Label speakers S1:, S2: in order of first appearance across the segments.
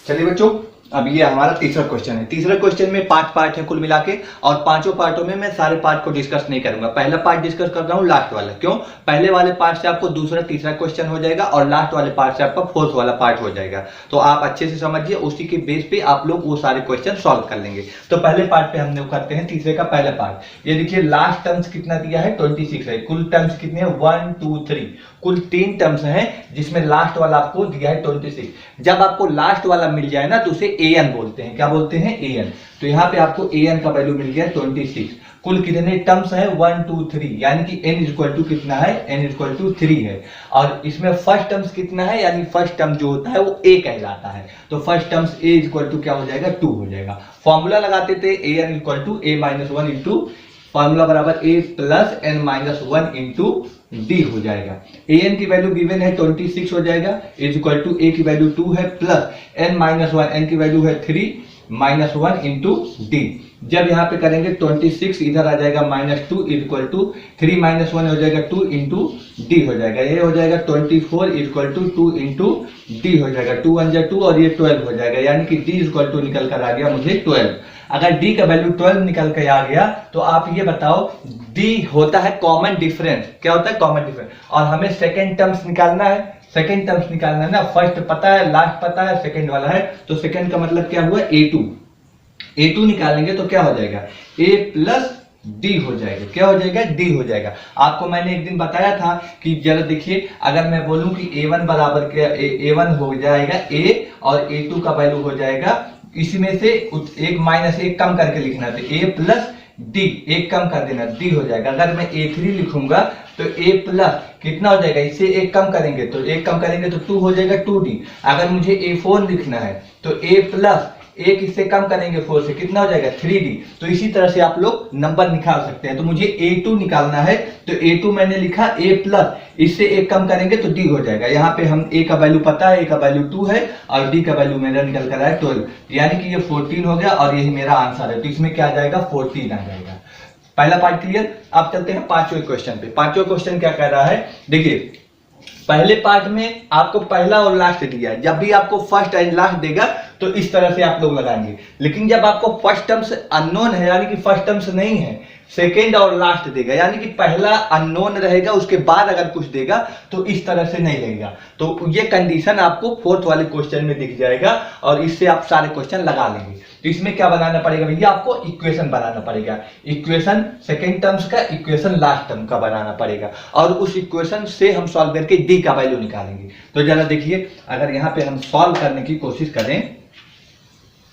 S1: चलिए बच्चों, अब ये हमारा तीसरा क्वेश्चन है। तीसरे क्वेश्चन में 5 पार्ट है कुल मिला के, और पांचों पार्टों में मैं सारे पार्ट को डिस्कस नहीं करूंगा। पहला पार्ट डिस्कस कर रहा हूँ, लास्ट वाला। क्यों? पहले वाले पार्ट से आपको दूसरा तीसरा क्वेश्चन हो जाएगा और लास्ट वाले पार्ट से आपका फोर्थ वाला पार्ट हो जाएगा। तो आप अच्छे से समझिए, उसी के बेस पे आप लोग वो सारे क्वेश्चन सॉल्व कर लेंगे। तो पहले पार्ट पे हम लोग करते हैं तीसरे का पहला पार्ट। ये देखिए, लास्ट टर्म्स कितना दिया है? 26 है। कुल टर्म्स कितने हैं? 1 2 3, कुल 3 टर्म्स हैं, जिसमें लास्ट वाला आपको दिया है 26। जब आपको लास्ट वाला मिल जाए ना तो उसे an बोलते हैं। क्या बोलते हैं? an। तो यहाँ पे आपको an का वैल्यू मिल गया 26। कुल कितने टर्म्स है? 1 2 3, यानी कि n इक्वल टू कितना है? n इक्वल टू 3 है। और इसमें फर्स्ट टर्म्स कितना है? यानी फर्स्ट टर्म जो होता है वो a कहलाता है। तो first terms a equal to क्या हो जाएगा? 2 हो जाएगा। फॉर्मूला लगाते थे an equal to a minus 1 into formula बराबर a plus n minus 1 into D हो जाएगा। an की वैल्यू गिवन है 26 हो जाएगा, इज इक्वल टू a की वैल्यू 2 है प्लस n माइनस 1, n की वैल्यू है 3 माइनस 1 इंटू डी। जब यहाँ पे करेंगे 26 इधर आ जाएगा -2 इक्वल टू 3 माइनस 1 हो जाएगा 2 इंटू डी हो जाएगा। ये हो जाएगा 24 इक्वल टू 2 इंटू डी हो जाएगा। 2 1 जा 2 और ये 12 हो जाएगा, यानी कि डी इक्वल टू निकल कर आ गया मुझे 12। अगर d का वैल्यू 12 निकल कर आ गया तो आप ये बताओ, d होता है कॉमन डिफरेंस। क्या होता है? Common difference. और हमें सेकेंड टर्म्स निकालना है। सेकेंड टर्म्स निकालना है ना, फर्स्ट पता है, लास्ट पता है, सेकेंड वाला है। तो सेकेंड का मतलब क्या हुआ? a2 निकालेंगे तो क्या हो जाएगा? a प्लस डी हो जाएगा। क्या हो जाएगा? डी हो जाएगा। आपको मैंने एक दिन बताया था कि जरा देखिए, अगर मैं बोलूं कि a1 बराबर क्या, a1 हो जाएगा a और a2 का वैल्यू हो जाएगा, इसमें से एक माइनस एक कम करके लिखना है, तो a प्लस डी, एक कम कर देना, डी हो जाएगा। अगर मैं a3 लिखूंगा तो a प्लस कितना हो जाएगा? इससे एक कम करेंगे तो एक कम करेंगे तो 2 हो जाएगा 2d। अगर मुझे a4 लिखना है तो a प्लस एक इससे कम करेंगे 4 से, कितना हो जाएगा? 3d। तो इसी तरह से आप लोग नंबर निकाल सकते हैं। तो मुझे a2 निकालना है, तो a2 मैंने लिखा a प्लस, इससे एक कम करेंगे तो d हो जाएगा। यहाँ पे हम a का वैल्यू पता है, a का वैल्यू 2 है और d का वैल्यू मेरा निकल कर आया 12, यानी कि ये 14 हो गया और यही मेरा आंसर है। तो इसमें क्या आ जाएगा? 14 आ जाएगा। पहला पार्ट क्लियर। अब चलते हैं पांचवें क्वेश्चन पे। पांचवें क्वेश्चन क्या कह रहा है? देखिए, पहले पार्ट में आपको पहला और लास्ट दिया है। जब भी आपको फर्स्ट एंड लास्ट देगा तो इस तरह से आप लोग लगाएंगे। लेकिन जब आपको फर्स्ट टर्म्स अननोन है, यानी कि फर्स्ट टर्म्स नहीं है, सेकेंड और लास्ट देगा, यानी कि पहला अननोन रहेगा, उसके बाद अगर कुछ देगा तो इस तरह से नहीं लगेगा। तो ये कंडीशन आपको फोर्थ वाले क्वेश्चन में दिख जाएगा और इससे आप सारे क्वेश्चन लगा लेंगे। तो इसमें क्या बनाना पड़ेगा भैया? आपको इक्वेशन बनाना पड़ेगा। इक्वेशन सेकेंड टर्म्स का, इक्वेशन लास्ट टर्म का बनाना पड़ेगा और उस इक्वेशन से हम सॉल्व करके डी का वैल्यू निकालेंगे। तो जरा देखिए, अगर यहाँ पे हम सॉल्व करने की कोशिश करें,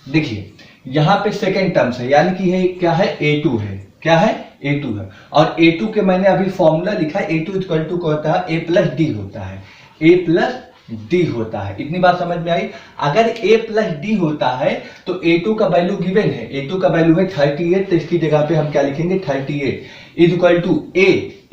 S1: देखिए यहाँ पे सेकेंड टर्म्स है, यानी कि ये क्या है? a2 है। क्या है? a2 है। और a2 के मैंने अभी फॉर्मूला लिखा है, a2 इक्वल टू क्या होता है? a प्लस डी होता है। a प्लस डी होता है। इतनी बात समझ में आई? अगर a प्लस डी होता है तो a2 का वैल्यू गिवन है, a2 का वैल्यू है 38, तो इसकी जगह पे हम क्या लिखेंगे? 38 इज इक्वल टू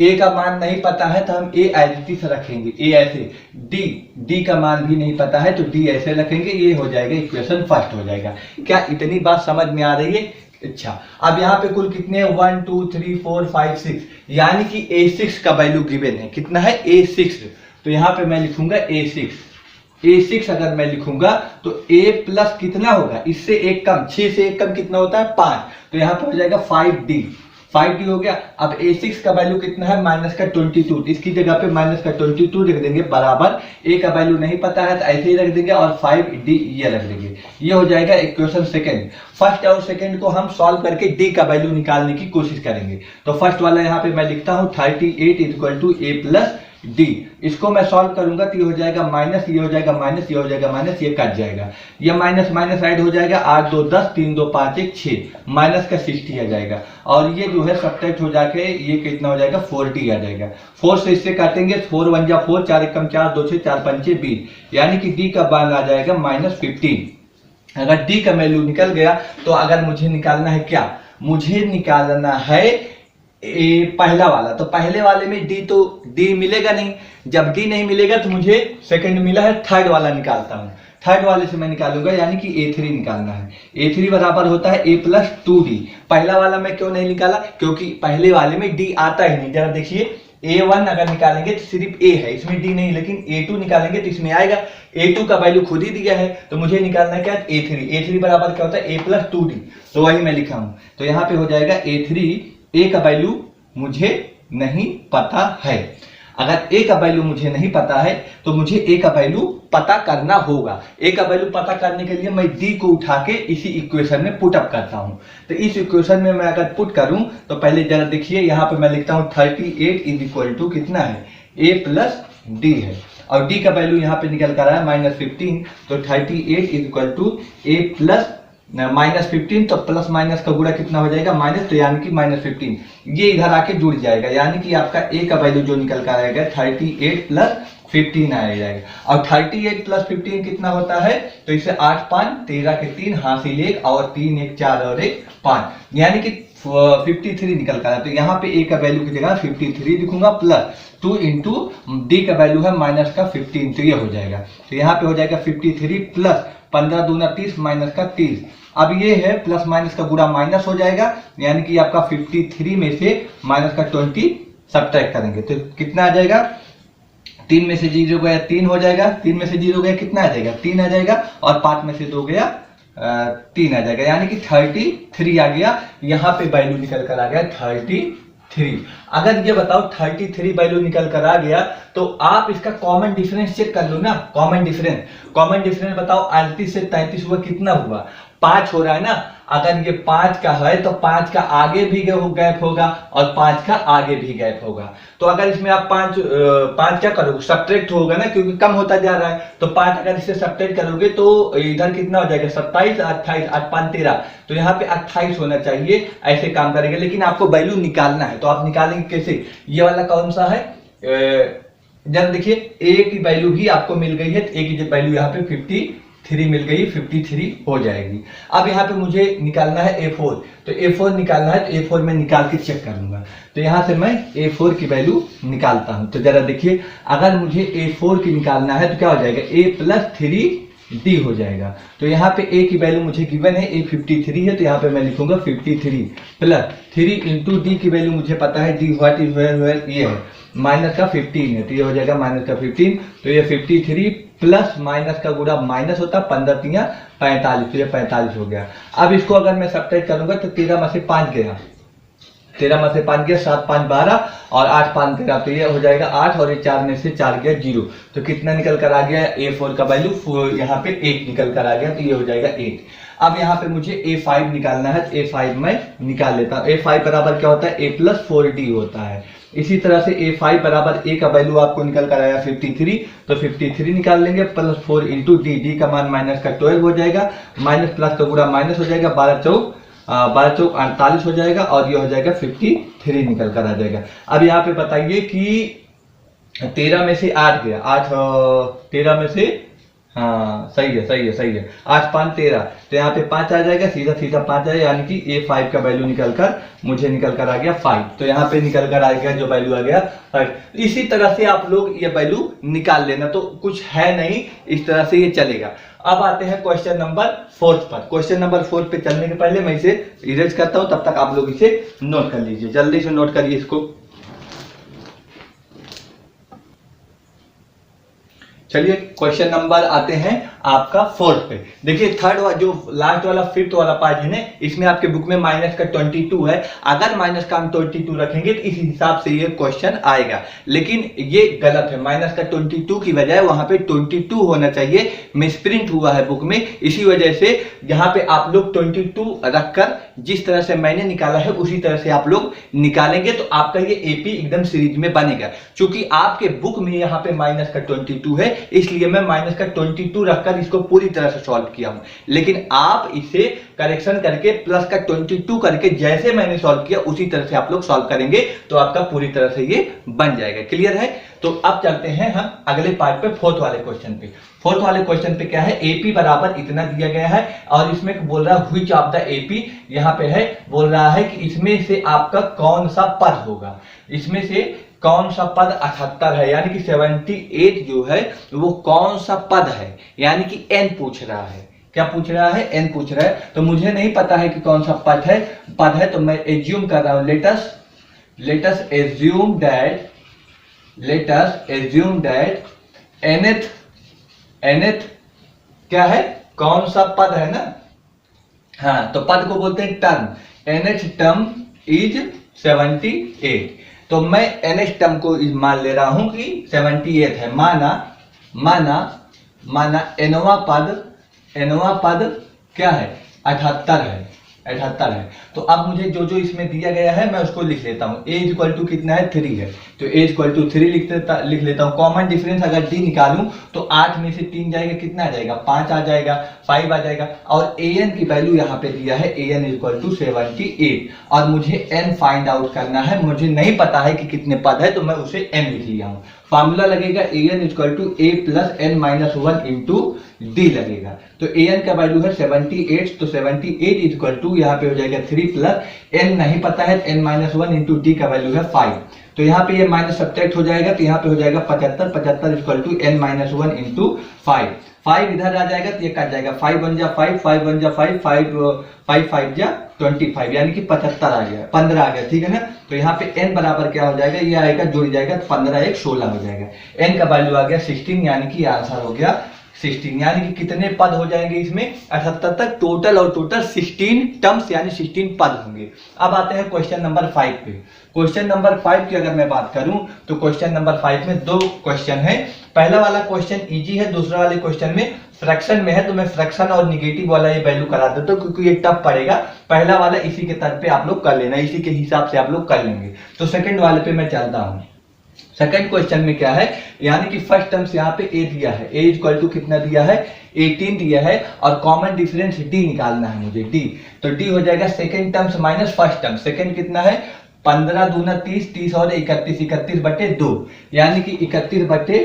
S1: a का मान नहीं पता है तो हम a एज इट रखेंगे, a ऐसे। d का मान भी नहीं पता है तो d ऐसे रखेंगे। ये हो जाएगा इक्वेशन फर्स्ट हो जाएगा। क्या इतनी बात समझ में आ रही है? अच्छा, अब यहाँ पे कुल कितने? 1 2 3 4 5 6, यानी कि a6 का वैल्यू गिवन है। कितना है? a6। तो यहाँ पे मैं लिखूंगा a6 अगर मैं लिखूंगा तो a प्लस कितना होगा? इससे एक कम, 6 से एक कम कितना होता है? 5। तो यहाँ पे हो जाएगा 5d हो गया। अब a6 का वैल्यू कितना है? माइनस का 22, इसकी जगह पे माइनस का 22 रख देंगे बराबर, a का वैल्यू नहीं पता है तो ऐसे ही रख देंगे और 5d ये रख देंगे। ये हो जाएगा इक्वेशन सेकेंड। फर्स्ट और सेकेंड को हम सॉल्व करके d का वैल्यू निकालने की कोशिश करेंगे। तो फर्स्ट वाला यहाँ पे मैं लिखता हूँ 38 equal to a plus D. इसको मैं सॉल्व करूंगा तो ये हो जाएगा माइनस, ये हो जाएगा माइनस, ये हो जाएगा माइनस, ये कट जाएगा, ये माइनस माइनस ऐड हो जाएगा, 8 2 10, 3 2 5 1 6, माइनस का 60 आ जाएगा और ये जो है सब्ट्रैक्ट हो जाके ये कितना हो जाएगा? 40 आ जाएगा। 4 से इससे काटेंगे, 4 1 जा 4, 4 1 4, 2 6 4 5 20, यानी कि डी का मान आ जाएगा -15। अगर डी का वैल्यू निकल गया तो अगर मुझे निकालना है क्या? मुझे निकालना है पहला वाला। तो पहले वाले में डी, तो डी मिलेगा नहीं। जब डी नहीं मिलेगा तो मुझे सेकंड मिला है, थर्ड वाला निकालता हूं। थर्ड वाले से मैं निकालूंगा, यानी कि a3 निकालना है। a3 बराबर होता है a प्लस 2d। पहला वाला मैं क्यों नहीं निकाला? क्योंकि पहले वाले में d आता ही नहीं। जरा देखिए, A1 अगर निकालेंगे तो सिर्फ A है, इसमें D नहीं, लेकिन A2 निकालेंगे तो इसमें आएगा। A2 का वैल्यू खुद ही दिया है, तो मुझे निकालना है क्या, A3 बराबर क्या होता है, A प्लस 2D, तो वही मैं लिखा हूं। तो यहाँ पे हो जाएगा A3, A का वैल्यू मुझे नहीं पता है। अगर A का वैल्यू मुझे नहीं पता है तो मुझे A का वैल्यू पता करना होगा। A का वैल्यू पता करने के लिए मैं D को उठा के इसी इक्वेशन में पुट अप करता हूं। तो इस इक्वेशन में मैं अगर पुट करूं तो पहले जरा देखिए, यहाँ पे मैं लिखता हूं 38 इज इक्वल टू कितना है, A प्लस D है, और D का वैल्यू यहाँ पे निकल कर रहा है -15, तो 38 is equal to A plus -15, तो प्लस माइनस का गुणा कितना हो जाएगा, माइनस, तो यानी कि -15, ये इधर आके जुड़ जाएगा, यानी कि आपका A का वैल्यू जो निकल कर आएगा 38 प्लस 15 आ जाएगा। और 38 प्लस 15 कितना होता है, तो इसे 8 5 13 के 3 हासिल 1 और 3 1 4 और 1 5, यानी कि 53 निकल कर आया। तो यहाँ पे A का वैल्यू की जगह 53 लिखूंगा, प्लस 2 इंटू D का वैल्यू है माइनस का 15, तो ये हो जाएगा। तो यहाँ पे हो जाएगा 53 प्लस 15 दूना 30 माइनस का 30। अब ये है प्लस माइनस का गुणा माइनस हो जाएगा, यानी कि आपका 53 में से माइनस का 20 सब्ट्रैक्ट करेंगे तो कितना आ जाएगा, 3 में से 0 गया 3 हो जाएगा, 3 में से 0 गया कितना आ जाएगा, 3 आ जाएगा, और 5 में से 2 गया 3 आ जाएगा, यानी कि 33 आ गया। यहाँ पे वैल्यू निकल कर आ गया 33। अगर ये बताओ 33 वैल्यू निकल कर आ गया तो आप इसका कॉमन डिफरेंस चेक कर लो ना। कॉमन डिफरेंस बताओ, 38 से 33 हुआ कितना हुआ, 5 हो रहा है ना। अगर ये 5 का है तो 5 का आगे भी गैप होगा और 5 का आगे भी गैप होगा। तो अगर इसमें आप 5 क्या करोगे, सब्ट्रैक्ट होगा ना, क्योंकि कम होता जा रहा है। तो 5 अगर इससे सब्ट्रैक्ट करोगे तो इधर कितना हो जाएगा, 27 28 8 5 13, तो यहाँ पे 28 होना चाहिए। ऐसे काम करेंगे, लेकिन आपको वैल्यू निकालना है, तो आप निकालेंगे कैसे, ये वाला कौन सा है, जरा देखिए A की वैल्यू भी आपको मिल गई है, तो A की वैल्यू यहाँ पे 53 मिल गई, 53 हो जाएगी। अब यहाँ पे मुझे निकालना है A4, तो A4 निकालना है, तो A4 में निकाल के चेक करूंगा। तो यहाँ से मैं A4 की वैल्यू निकालता हूं। तो जरा देखिए, अगर मुझे A4 की निकालना है तो क्या हो जाएगा, A प्लस 3D हो जाएगा। तो यहाँ पे A की वैल्यू मुझे गिवन है, A 53 है, तो यहाँ पे मैं लिखूंगा 53 प्लस 3 इंटू D की वैल्यू मुझे पता है, D व्हाट इज वेयर ये है माइनस का 15 है, तो ये हो जाएगा माइनस का 15। तो ये 53 प्लस माइनस का गुणा माइनस होता, 15 3 45, तो ये 45 हो गया। अब इसको अगर मैं सब्ट्रैक्ट करूंगा तो 13 में से 5 गया, 13 में से 5 गया, 7 5 12 और 8 5 13, तो ये हो जाएगा 8, और ये 4 में से 4 गया 0, तो कितना निकल कर आ गया, A4 का वैल्यू यहाँ पे 8 निकल कर आ गया, तो ये हो जाएगा 8। अब यहाँ पे मुझे A5 निकालना है, तो A5 मैं निकाल लेता हूँ। A5 बराबर क्या होता है, A प्लस 4D होता है। इसी तरह से A5 बराबर A का वैल्यू आपको निकल कर आया 53, तो 53 निकाल लेंगे, प्लस 4 इंटू D का मान माइनस का 12 हो जाएगा, माइनस प्लस का गुणा माइनस हो जाएगा, 12 चौक 48 हो जाएगा, और ये हो जाएगा 53 निकल कर आ जाएगा। अब यहाँ पे बताइए कि 13 में से 8 गया, 8 13 में से, हाँ सही है 8 5 13, तो यहाँ पे 5 आ जाएगा, सीधा 5 आएगा, यानी कि A5 का वैल्यू निकलकर मुझे निकल कर आ गया 5। तो यहाँ पे निकल कर आ गया जो वैल्यू आ गया 5। इसी तरह से आप लोग ये वैल्यू निकाल लेना, तो कुछ है नहीं, इस तरह से ये चलेगा। अब आते हैं क्वेश्चन नंबर 4 पर। क्वेश्चन नंबर 4 पे चलने के पहले मैं इसे इरेज करता हूं, तब तक आप लोग इसे नोट कर लीजिए, जल्दी से नोट करिए इसको। चलिए क्वेश्चन नंबर आते हैं आपका 4 पे। देखिए थर्ड जो लास्ट वाला 5th वाला पार्ट है ना, इसमें आपके बुक में माइनस का 22 है। अगर माइनस का हम 22 रखेंगे तो इस हिसाब से ये क्वेश्चन आएगा, लेकिन ये गलत है। माइनस का 22 की बजाय वहां पे 22 होना चाहिए, मिसप्रिंट हुआ है बुक में, इसी वजह से यहाँ पे आप लोग 22 रखकर जिस तरह से मैंने निकाला है उसी तरह से आप लोग निकालेंगे, तो आपका ये एपी एकदम सीरीज में बनेगा। क्योंकि आपके बुक में यहाँ पे माइनस का 22 है, इसलिए मैं माइनस का 22 रखकर इसको पूरी तरह से सॉल्व किया हूं। लेकिन आप इसे करेक्शन करके प्लस का 22 करके जैसे मैंने सॉल्व किया उसी तरह से आप लोग सॉल्व करेंगे, तो आपका पूरी तरह से ये बन जाएगा। क्लियर है? तो अब चलते हैं हम अगले पार्ट पे, 4th वाले क्वेश्चन पे। 4th वाले क्वेश्चन पे क्या है, एपी बराबर इतना दिया गया है और इसमें बोल रहा है व्हिच ऑफ द एपी, यहाँ पे है बोल रहा है कि इसमें से आपका कौन सा पद होगा, इसमें से कौन सा पद 78 है, यानी कि 78 जो है वो कौन सा पद है, यानी कि n पूछ रहा है। क्या पूछ रहा है? n पूछ रहा है। तो मुझे नहीं पता है कि कौन सा पद है, तो मैं एज्यूम कर रहा हूं, let us assume that let us assume that nth क्या है, कौन सा पद है ना, हाँ तो पद को बोलते हैं टर्म, nth टर्म इज 78। तो मैं nth टर्म को मान ले रहा हूं कि 78 है। माना nवां पद क्या है, 78 है। तो अब मुझे जो जो इसमें दिया गया है मैं उसको लिख लेता हूँ। a इक्वल टू कितना है, 3 है, तो a इक्वल टू 3 लिख लेता हूँ। कॉमन डिफरेंस अगर d निकालूं तो 8 में से 3 जाएगा, कितना आ जाएगा, 5 आ जाएगा, 5 आ जाएगा। और an की वैल्यू यहाँ पे दिया है, an इक्वल टू 78, और मुझे n फाइंड आउट करना है। मुझे नहीं पता है कि कितने पद है, तो मैं उसे n लिख लिया हूँ। फॉर्मूला लगेगा an equal to a plus n minus 1 into D लगेगा। तो an का वैल्यू है 78, तो 78 इक्वल टू यहाँ पे हो जाएगा 3 प्लस n नहीं पता है, n माइनस 1 इंटू डी का वैल्यू है 5। तो यहाँ पे ये माइनस सब्ट्रैक्ट हो जाएगा, तो यहाँ पे हो जाएगा 75 equal to n minus 1 into 5 इधर आ जाएगा तो ये कट जाएगा, 5 बन जा 5, 5 बन जा 5, 5 5 जा 25, यानी कि 75 आ गया, 15 आ गया, ठीक है ना। तो यहाँ पे n बराबर क्या हो जाएगा, ये आएगा जुड़ जाएगा, 15 1 16 हो जाएगा। n का वैल्यू आ गया 16, यानी कि आंसर हो गया 16। यानी कि कितने पद हो जाएंगे इसमें, 78 तक टोटल, और टोटल 16 टर्म्स यानी 16 पद होंगे। अब आते हैं क्वेश्चन नंबर 5 पे। क्वेश्चन नंबर 5 की अगर मैं बात करूं तो क्वेश्चन नंबर 5 में 2 क्वेश्चन है। पहला वाला क्वेश्चन इजी है, दूसरा वाले क्वेश्चन में फ्रैक्शन में है, तो मैं फ्रैक्शन और निगेटिव वाला ये वैल्यू करा देता हूं क्योंकि ये टफ पड़ेगा। पहला वाला इसी के तर्ज पे आप लोग कर लेना, इसी के हिसाब से आप लोग कर लेंगे। तो सेकंड वाले पे मैं चलता हूं। सेकंड क्वेश्चन में क्या है, यानी कि फर्स्ट टर्म्स यहाँ पे a दिया है, a इक्वल टू कितना दिया है, 18 दिया है, और कॉमन डिफरेंस d निकालना है मुझे, d। तो d हो जाएगा second terms minus first term. Second कितना है, 15 दूना 30, 30 और 31 बटे 2, यानी कि 31 बटे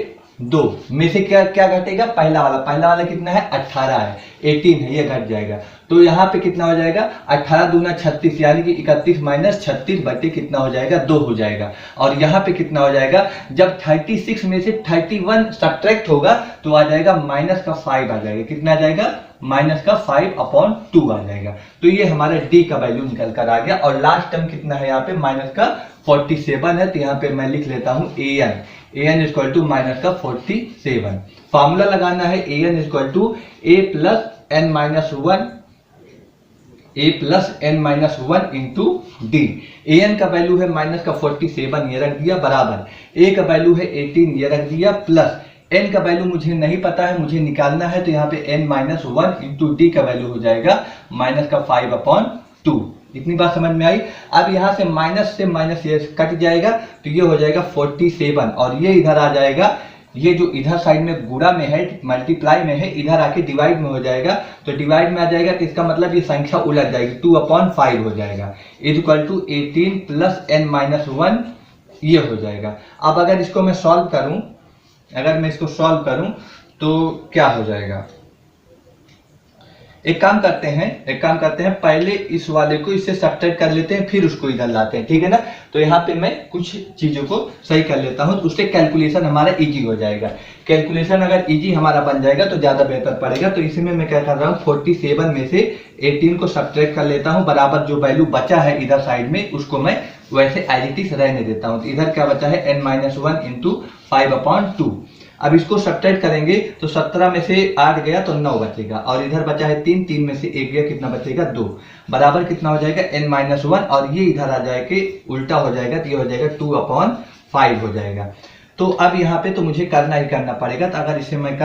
S1: 2 में से क्या क्या घटेगा, पहला वाला कितना है, 18 है, 18 है, ये घट जाएगा। तो यहाँ पे कितना हो जाएगा, 18 दूना 36, यानी कि 31 माइनस 36 बटे कितना हो जाएगा, 2 हो जाएगा। और यहाँ पे कितना हो जाएगा, जब 36 में से 31 सब्ट्रैक्ट होगा तो आ जाएगा माइनस का 5 आ जाएगा, कितना आ जाएगा, माइनस का 5/2 आ जाएगा। तो ये हमारा डी का वैल्यू निकल कर आ गया। और लास्ट टर्म कितना है यहाँ पे, माइनस का 47 है, तो यहाँ पे मैं लिख लेता हूँ an इक्वल टू माइनस का 47। फॉर्मूला लगाना है an equal to a plus n minus 1 into D. an का वैल्यू है माइनस का 47, ये रख दिया, बराबर a का वैल्यू है 18, ये रख दिया, प्लस n का वैल्यू मुझे नहीं पता है, मुझे निकालना है, तो यहाँ पे n माइनस 1 इंटू डी का वैल्यू हो जाएगा माइनस का 5/2। इतनी बात समझ में आई। अब यहाँ से माइनस ये कट जाएगा, तो ये हो जाएगा 47, और ये इधर आ जाएगा, ये जो इधर साइड में गुणा में है, मल्टीप्लाई में है, इधर आके डिवाइड में हो जाएगा। तो डिवाइड में आ जाएगा तो इसका मतलब ये संख्या उलट जाएगी, 2/5 हो जाएगा, equal to 18 plus n minus 1, ये हो जाएगा। अब अगर इसको मैं सॉल्व करूं, तो क्या हो जाएगा, एक काम करते हैं, पहले इस वाले को इससे सब्ट्रैक्ट कर लेते हैं, फिर उसको इधर लाते हैं, ठीक है ना। तो यहाँ पे मैं कुछ चीजों को सही कर लेता हूँ, उससे कैलकुलेशन हमारा इजी हो जाएगा। कैलकुलेशन अगर इजी हमारा बन जाएगा तो ज्यादा बेहतर पड़ेगा। तो इसमें मैं क्या कर रहा हूँ, 47 में से 18 को सब्ट्रैक्ट कर लेता हूँ, बराबर जो वैल्यू बचा है इधर साइड में उसको मैं वैसे एज इट इज रहने देता हूँ। तो इधर क्या बचा है, n माइनस 1 इंटू 5/2। अब इसको सब्ट्रैक्ट करेंगे तो 17 में से 8 गया तो 9 बचेगा, और इधर बचा है 3 में से 1 गया, कितना बचेगा, 2, बराबर कितना हो जाएगा, n माइनस 1, और ये इधर आ जाएगा उल्टा हो जाएगा, तो ये हो जाएगा 2/5 हो जाएगा। तो अब यहाँ पे तो मुझे करना ही करना पड़ेगा। तो अगर इसे मैं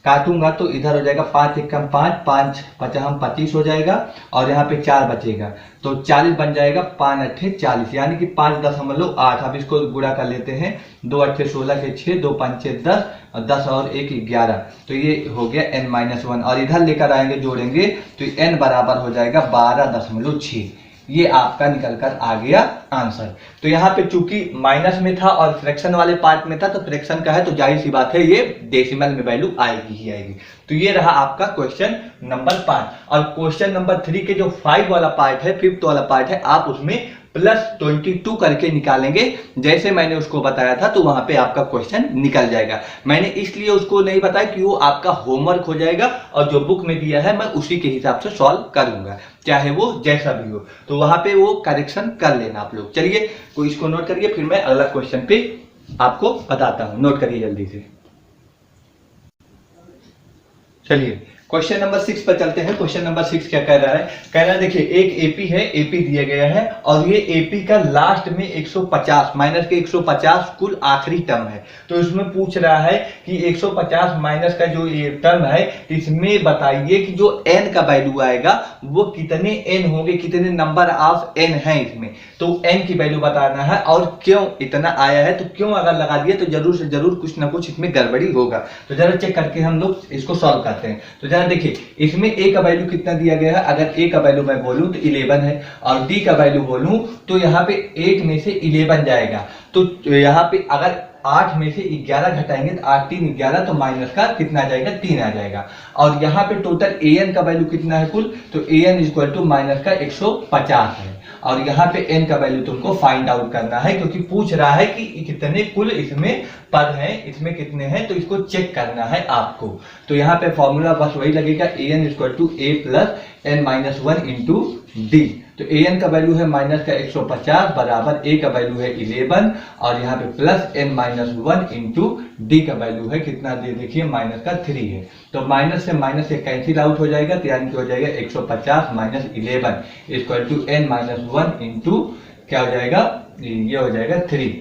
S1: काटूंगा तो इधर हो जाएगा 5 एकम 5, 5 5 25 हो जाएगा, और यहाँ पे 4 बचेगा, तो 40 बन जाएगा, 5 8 40, यानी कि 5.8। अब इसको गुणा कर लेते हैं, 2 8 16 के 6, 2 5 6 10, और 10 और 1 11, तो ये हो गया n माइनस 1। और इधर लेकर आएंगे, जोड़ेंगे तो n बराबर हो जाएगा 12.6। ये आपका निकल कर आ गया आंसर। तो यहाँ पे चूंकि माइनस में था और फ्रैक्शन वाले पार्ट में था, तो फ्रैक्शन का है तो जाहिर सी बात है ये डेसिमल में वैल्यू आएगी ही आएगी। तो ये रहा आपका क्वेश्चन नंबर 5। और क्वेश्चन नंबर 3 के जो 5 वाला पार्ट है, 5th वाला पार्ट है, आप उसमें +22 करके निकालेंगे, जैसे मैंने उसको बताया था, तो वहां पे आपका क्वेश्चन निकल जाएगा। मैंने इसलिए उसको नहीं बताया कि वो आपका होमवर्क हो जाएगा, और जो बुक में दिया है मैं उसी के हिसाब से सॉल्व करूंगा, चाहे वो जैसा भी हो। तो वहां पे वो करेक्शन कर लेना आप लोग। चलिए, कोई इसको नोट करिए, फिर मैं अगला क्वेश्चन पे आपको बताता हूं, नोट करिए जल्दी से। चलिए क्वेश्चन नंबर 6 पर चलते हैं। क्वेश्चन नंबर 6 क्या कह रहा है? कह रहा है देखिए एक एपी है, एपी दिया गया है और ये एपी का लास्ट में 150 माइनस के 150 कुल आखिरी टर्म है। तो इसमें पूछ रहा है कि 150 माइनस का जो ये टर्म है इसमें बताइए कि जो n का वैल्यू आएगा वो कितने n होंगे, कितने नंबर ऑफ n है इसमें। तो n की वैल्यू बताना है और क्यों इतना आया है, तो क्यों अगर लगा दिए तो जरूर से जरूर कुछ ना कुछ इसमें गड़बड़ी होगा। तो जरा चेक करके हम लोग इसको सॉल्व करते हैं। तो जरा देखिए इसमें a का वैल्यू कितना दिया गया है, अगर a का वैल्यू मैं बोलूं तो 11 है और d का वैल्यू बोलूं तो यहाँ पे 8 में से 11 जाएगा। तो यहाँ पे अगर 8 में से 11 घटाएंगे तो 8 3 11, तो माइनस का कितना आ जाएगा, 3 आ जाएगा। और यहाँ पे टोटल an का वैल्यू कितना है कुल, तो an इक्वल टू माइनस का 150 है। और यहाँ पे n का वैल्यू तुमको फाइंड आउट करना है क्योंकि पूछ रहा है कि कितने कुल इसमें पद हैं, इसमें कितने हैं, तो इसको चेक करना है आपको। तो यहाँ पे फॉर्मूला बस वही लगेगा, an equal to a plus n minus 1 into D. तो an का वैल्यू है माइनस का 150 बराबर a का वैल्यू है 11 और यहाँ पे plus n minus 1 into D का वैल्यू है कितना, दे देखिए माइनस का 3 है। तो माइनस से कैंसिल आउट हो जाएगा, तो यानी कि हो जाएगा 150 minus 11 equal to n minus 1 into क्या हो जाएगा, ये हो जाएगा 3।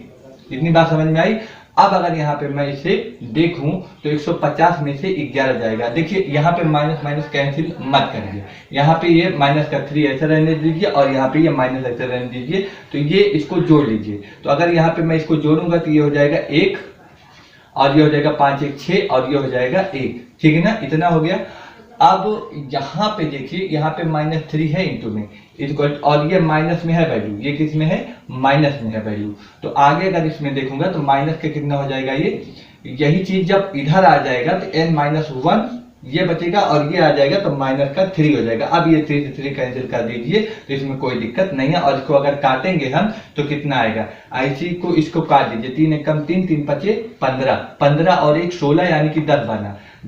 S1: इतनी बात समझ में आई। अब अगर यहाँ पे मैं इसे देखूं तो 150 में से 11 जाएगा। देखिए यहाँ पे माइनस माइनस कैंसिल मत करिए, यहाँ पे ये माइनस का 3 ऐसा रहने दीजिए और यहाँ पे ये माइनस ऐसा रहने दीजिए। तो ये इसको जोड़ लीजिए। तो अगर यहाँ पे मैं इसको जोड़ूंगा तो ये हो जाएगा 1 और ये हो जाएगा 5 1 6 और ये हो जाएगा 1, ठीक है ना, इतना हो गया। अब यहाँ पे देखिए यहाँ पे माइनस 3 है इंटू में इक्वल, और ये माइनस में है वैल्यू, ये किस में है, माइनस में है वैल्यू। तो आगे अगर इसमें देखूंगा तो माइनस के कितना हो जाएगा, ये यही चीज जब इधर आ जाएगा तो n माइनस 1 ये बचेगा और ये आ जाएगा तो माइनस का 3 हो जाएगा। अब ये 3 से 3 कैंसिल कर दीजिए तो इसमें कोई दिक्कत नहीं है। और इसको अगर काटेंगे हम तो कितना आएगा, IC को इसको काट दीजिए, 3 एकम 3 3 पचे 15, 15 और 1 16 यानी कि 10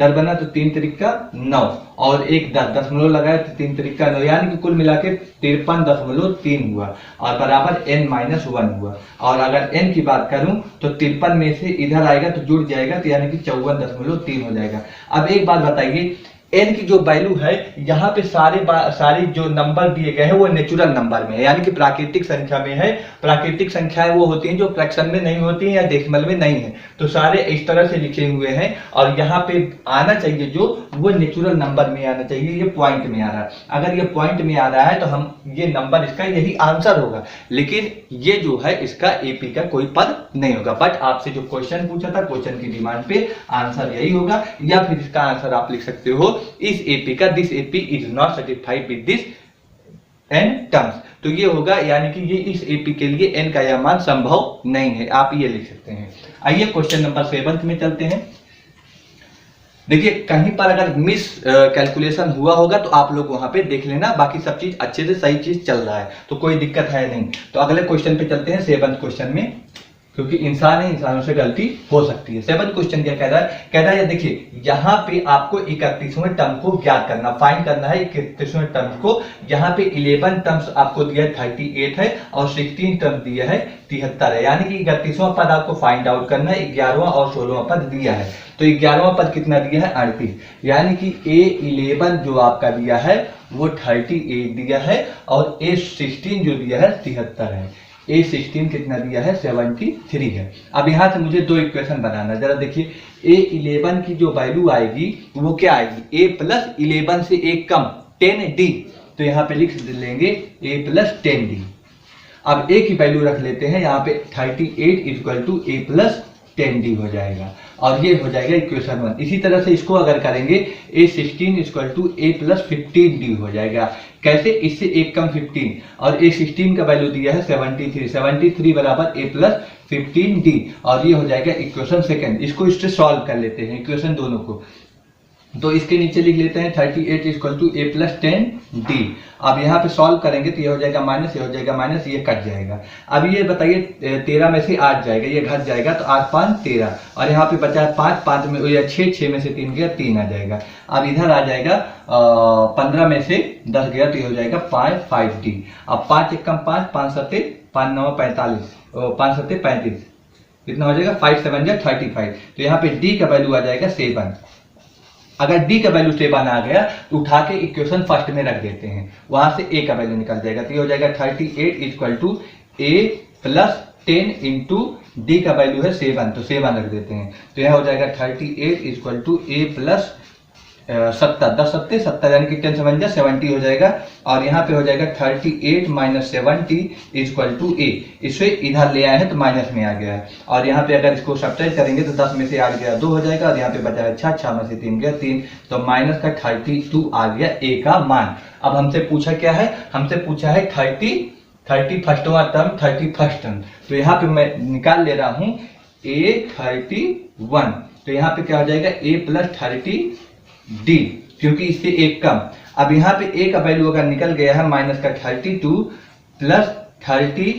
S1: बना तो 3 तिरिका 9 और 1 10 दशमलव लगाए तो 3 तिरिका 9 यानी कि कुल मिला के 53.3 हुआ और बराबर n माइनस 1 हुआ। और अगर n की बात करूं तो 53 में से इधर आएगा तो जुड़ जाएगा तो यानी कि 54.3 हो जाएगा। अब एक बात बताइए, n की जो वैल्यू है यहाँ पे सारी जो नंबर दिए गए हैं वो नेचुरल नंबर में है, यानी कि प्राकृतिक संख्या में है। प्राकृतिक संख्याएं वो होती हैं जो फ्रैक्शन में नहीं होती हैं या डेसिमल में नहीं है। तो सारे इस तरह से लिखे हुए हैं और यहाँ पे आना चाहिए जो वो नेचुरल नंबर में आना चाहिए, ये पॉइंट में आ रहा है। अगर ये पॉइंट में आ रहा है तो हम ये नंबर इसका यही आंसर होगा, लेकिन ये जो है इसका एपी का कोई पद नहीं होगा। बट आपसे जो क्वेश्चन पूछा था क्वेश्चन की डिमांड पे आंसर यही होगा, या फिर इसका आंसर आप लिख सकते हो इस एपी का, this AP is not satisfied with this n terms. तो ये होगा यानी कि ये इस एपी के लिए n का यह मान संभव नहीं है, आप ये लिख सकते हैं। आइए क्वेश्चन नंबर 7 में चलते हैं। देखिए कहीं पर अगर मिस कैलकुलेशन हुआ होगा तो आप लोग वहां पे देख लेना, बाकी सब चीज अच्छे से सही चीज चल रहा है तो कोई दिक्कत है नहीं। तो अगले क्वेश्चन पे चलते हैं, 7th क्वेश्चन में, क्योंकि इंसान है, इंसानों से गलती हो सकती है। 7th क्वेश्चन क्या कह रहा है, कह रहा है देखिए यहाँ पे आपको 31वें टर्म को ज्ञात करना, फाइंड करना है 31वें टर्म को। यहाँ पे 11 टर्म्स आपको दिया है 38 है और 16 टर्म दिया है 73 है, यानी कि 31वां पद आपको फाइंड आउट करना है। 11वां और 16वां पद दिया है, तो 11वां पद कितना दिया है 38, यानी कि A11 जो आपका दिया है वो 38 दिया है और A16 जो दिया है 73 है। A16 कितना दिया है 73 है। अब यहाँ से मुझे दो इक्वेशन बनाना, जरा देखिए A11 की जो वैल्यू आएगी वो क्या आएगी, A प्लस 11 से एक कम 10D, तो यहाँ पे लिख लेंगे A प्लस 10D। अब A की वैल्यू रख लेते हैं यहाँ पे 38 equal to A plus 10D हो जाएगा और ये हो जाएगा इक्वेशन 1। इसी तरह से इसको अगर करेंगे A16 equal to A plus 15D हो जाएगा। कैसे, इससे एक कम 15 और A16 का वैल्यू दिया है 73 बराबर A प्लस 15D और ये हो जाएगा इक्वेशन 2। इसको इससे सॉल्व कर लेते हैं इक्वेशन दोनों को, तो इसके नीचे लिख लेते हैं 38 equal to A plus 10D। अब यहाँ पे सॉल्व करेंगे तो ये हो जाएगा माइनस, ये हो जाएगा माइनस, ये कट जाएगा। अब ये बताइए 13 में से 8 जाएगा, ये घट जाएगा तो 8 5 13 और यहाँ पे बचा 5 5 में या 6 में से 3 गया 3 आ जाएगा। अब इधर आ जाएगा 15 में से 10 गया तो ये हो जाएगा 5D। अब 5 1 5 5 7 5 9 45 5 7 35, कितना हो जाएगा 5 7 जा 35। तो यहाँ पे डी का वैल्यू आ जाएगा 7। अगर डी का वैल्यू 7 आ गया तो उठा के इक्वेशन फर्स्ट में रख देते हैं, वहां से ए का वैल्यू निकल जाएगा। तो ये हो जाएगा 38 equal to A plus 10 into D का वैल्यू है 7, तो 7 रख देते हैं। तो यह हो जाएगा 38 इक्वल टू ए प्लस 70, 10 सत्ते 70 यानी कि 10 7 जा 70 हो जाएगा। और यहाँ पे हो जाएगा 38 माइनस 70 इक्वल टू ए, इसे इधर ले आए हैं तो माइनस में आ गया है। और यहाँ पे अगर इसको सब्ट्रैक्ट करेंगे तो 10 में से 8 गया 2 हो जाएगा, और यहाँ पे बचा है 6 में से 3 गया 3, तो माइनस का 32 आ गया ए का मान। अब हमसे पूछा क्या है, हमसे पूछा है 31वां टर्म 31st टर्म। तो यहाँ पे मैं निकाल ले रहा हूँ ए 31, तो यहाँ पे क्या हो जाएगा ए प्लस 30 डी, क्योंकि इससे एक कम। अब यहाँ पे ए का वैल्यू अगर निकल गया है माइनस का 32 प्लस 30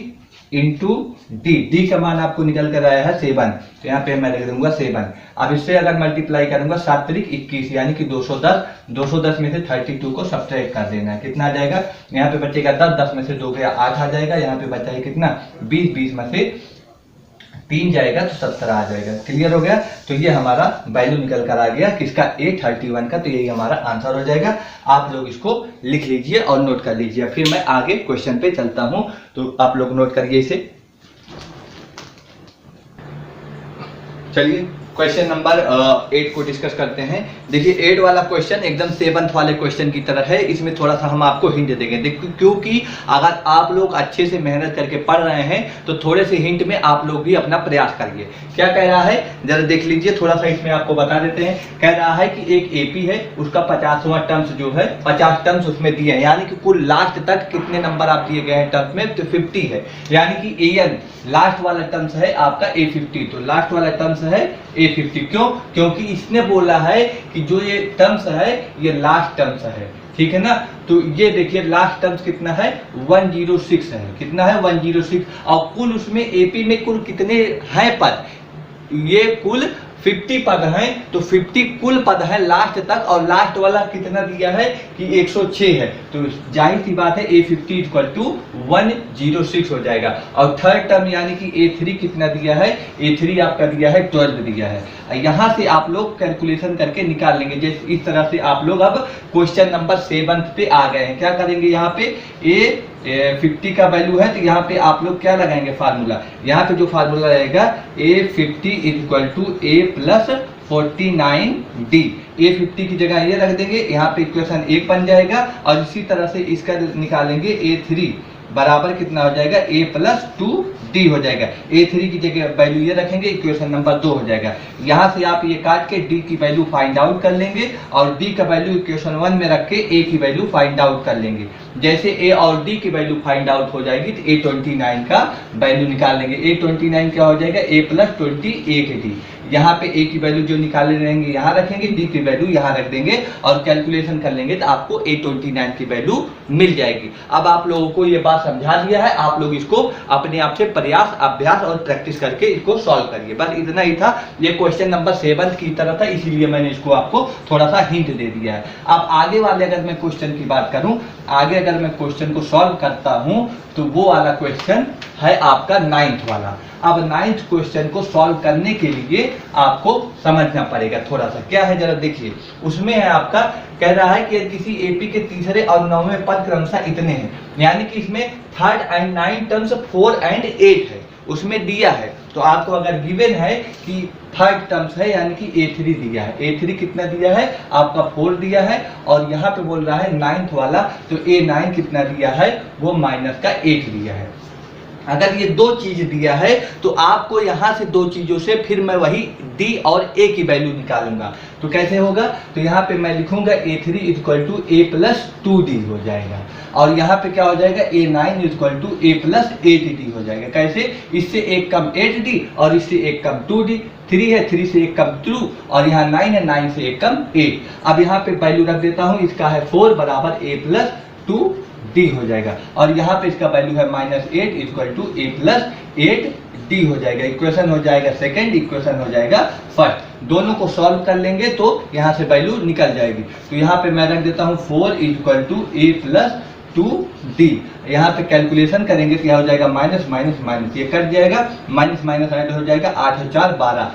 S1: इंटू डी, डी का मान आपको निकल कर आया है 7, तो यहाँ पे मैं लिख दूंगा 7। अब इससे अगर मल्टीप्लाई करूंगा 7 त्रिक 21 यानी कि 210 में से 32 को सब्ट्रैक्ट कर देना है, कितना आ जाएगा, यहाँ पे बचेगा 10, 10 में से 2 गया 8 आ जाएगा, यहाँ पे बचा है कितना 20, 20 में से 3 जाएगा तो 70 आ जाएगा। क्लियर हो गया। तो ये हमारा वैल्यू निकल कर आ गया किसका, A31 का। तो यही हमारा आंसर हो जाएगा। आप लोग इसको लिख लीजिए और नोट कर लीजिए, फिर मैं आगे क्वेश्चन पे चलता हूं। तो आप लोग नोट करिए इसे। चलिए क्वेश्चन नंबर 8 को डिस्कस करते हैं। देखिए 8 वाला क्वेश्चन एकदम 7th वाले क्वेश्चन की तरह है। इसमें थोड़ा सा हम आपको हिंट देंगे, देखिए क्योंकि अगर आप लोग अच्छे से मेहनत करके पढ़ रहे हैं तो थोड़े से हिंट में आप लोग भी अपना प्रयास करिए। क्या कह रहा है जरा देख लीजिए, थोड़ा सा इसमें आपको बता देते हैं। कह रहा है कि एक एपी है, उसका 50वां टर्म्स जो है 50 टर्म्स उसमें दिए हैं, यानी कि कुल लास्ट तक कितने नंबर आप दिए गए हैं टर्म्स में, तो 50 है। यानी कि एन लास्ट वाला टर्म्स है आपका A50, तो लास्ट वाला टर्म्स है A50। क्यों, क्योंकि इसने बोला है कि जो ये टर्म्स है ये लास्ट टर्म्स है, ठीक है ना। तो ये देखिए लास्ट टर्म्स कितना है 106 है, कितना है 106। और कुल उसमें एपी में कुल कितने हैं पद, ये कुल 50 पद हैं, तो 50 कुल पद है लास्ट तक, और लास्ट वाला कितना दिया है कि 106 है। तो जाहिर सी बात है A50 इक्वल टू 106 हो जाएगा। और थर्ड टर्म यानी कि A3 कितना दिया है, A3 आपका दिया है 12 दिया है। यहाँ से आप लोग कैलकुलेशन करके निकाल लेंगे। जैसे इस तरह से आप लोग अब क्वेश्चन नंबर 7 पे आ गए हैं। क्या करेंगे, यहाँ पे A50 का वैल्यू है, तो यहाँ पे आप लोग क्या लगाएंगे फार्मूला, यहाँ पे जो फार्मूला रहेगा A50 equal to A plus 49D। A50 की जगह ये रख देंगे, यहाँ पे इक्वेशन 1 बन जाएगा। और इसी तरह से इसका निकालेंगे A3 बराबर कितना हो जाएगा A प्लस 2D हो जाएगा। A3 की जगह वैल्यू ये रखेंगे, इक्वेशन नंबर 2 हो जाएगा। यहाँ से आप ये काट के D की वैल्यू फाइंड आउट कर लेंगे, और D का वैल्यू इक्वेशन 1 में रख के A की वैल्यू फाइंड आउट कर लेंगे। जैसे A और D की वैल्यू फाइंड आउट हो जाएगी तो A29 का वैल्यू निकाल लेंगे। A29 क्या हो जाएगा A प्लस 28D। यहाँ पे A की वैल्यू जो निकाले रहेंगे यहाँ रखेंगे, D की वैल्यू यहाँ रख देंगे, और कैलकुलेशन कर लेंगे तो आपको A29 की वैल्यू मिल जाएगी। अब आप लोगों को ये बात समझा दिया है, आप लोग इसको अपने आप से प्रयास अभ्यास और प्रैक्टिस करके इसको सॉल्व करिए। बस इतना ही था। ये क्वेश्चन नंबर 7 की तरह था, इसीलिए मैंने इसको आपको थोड़ा सा हिंट दे दिया है। अब आगे वाले अगर मैं क्वेश्चन की बात करूं, आगे अगर मैं क्वेश्चन को सॉल्व करता हूं तो वो वाला क्वेश्चन है आपका 9th वाला। अब 9th क्वेश्चन को सॉल्व करने के लिए आपको समझना पड़ेगा थोड़ा सा। क्या है जरा देखिए, उसमें है आपका कह रहा है कि किसी एपी के तीसरे और 9वें पद क्रमशः इतने हैं, यानी कि इसमें 3rd and 9th terms 4 and 8 है, उसमें दिया है। तो आपको अगर गिवन है कि 3rd टर्म्स है यानी कि A3 दिया है, A3 कितना दिया है आपका 4 दिया है, और यहाँ पे बोल रहा है 9th वाला, तो A9 कितना दिया है वो माइनस का 8 दिया है। अगर ये दो चीज दिया है तो आपको यहाँ से दो चीजों से फिर मैं वही D और A की वैल्यू निकालूंगा। तो कैसे होगा, तो यहाँ पे मैं लिखूंगा A3 equal to A plus 2D हो जाएगा, और यहाँ पे क्या हो जाएगा A9 equal to A plus 8D हो जाएगा। कैसे, इससे एक कम 8D और इससे एक कम 2D। 3 है, 3 से एक कम 2, और यहाँ 9 है, 9 से एक कम 8। अब यहाँ पे वैल्यू रख देता हूँ, इसका है 4 बराबर A प्लस 2D हो जाएगा, और यहाँ पे इसका वैल्यू है -8 equal to A plus 8D हो जाएगा। इक्वेशन हो जाएगा सेकंड, इक्वेशन हो जाएगा फर्स्ट। दोनों को सॉल्व कर लेंगे तो यहाँ से वैल्यू निकल जाएगी। तो यहाँ पे मैं रख देता हूँ 4 equal to A plus two D. यहाँ पे कैलकुलेशन करेंगे तो यह हो जाएगा माइनस माइनस माइनस, ये कट जाएगा, माइनस माइनस ऐड हो जाएगा, 8 और 4 12,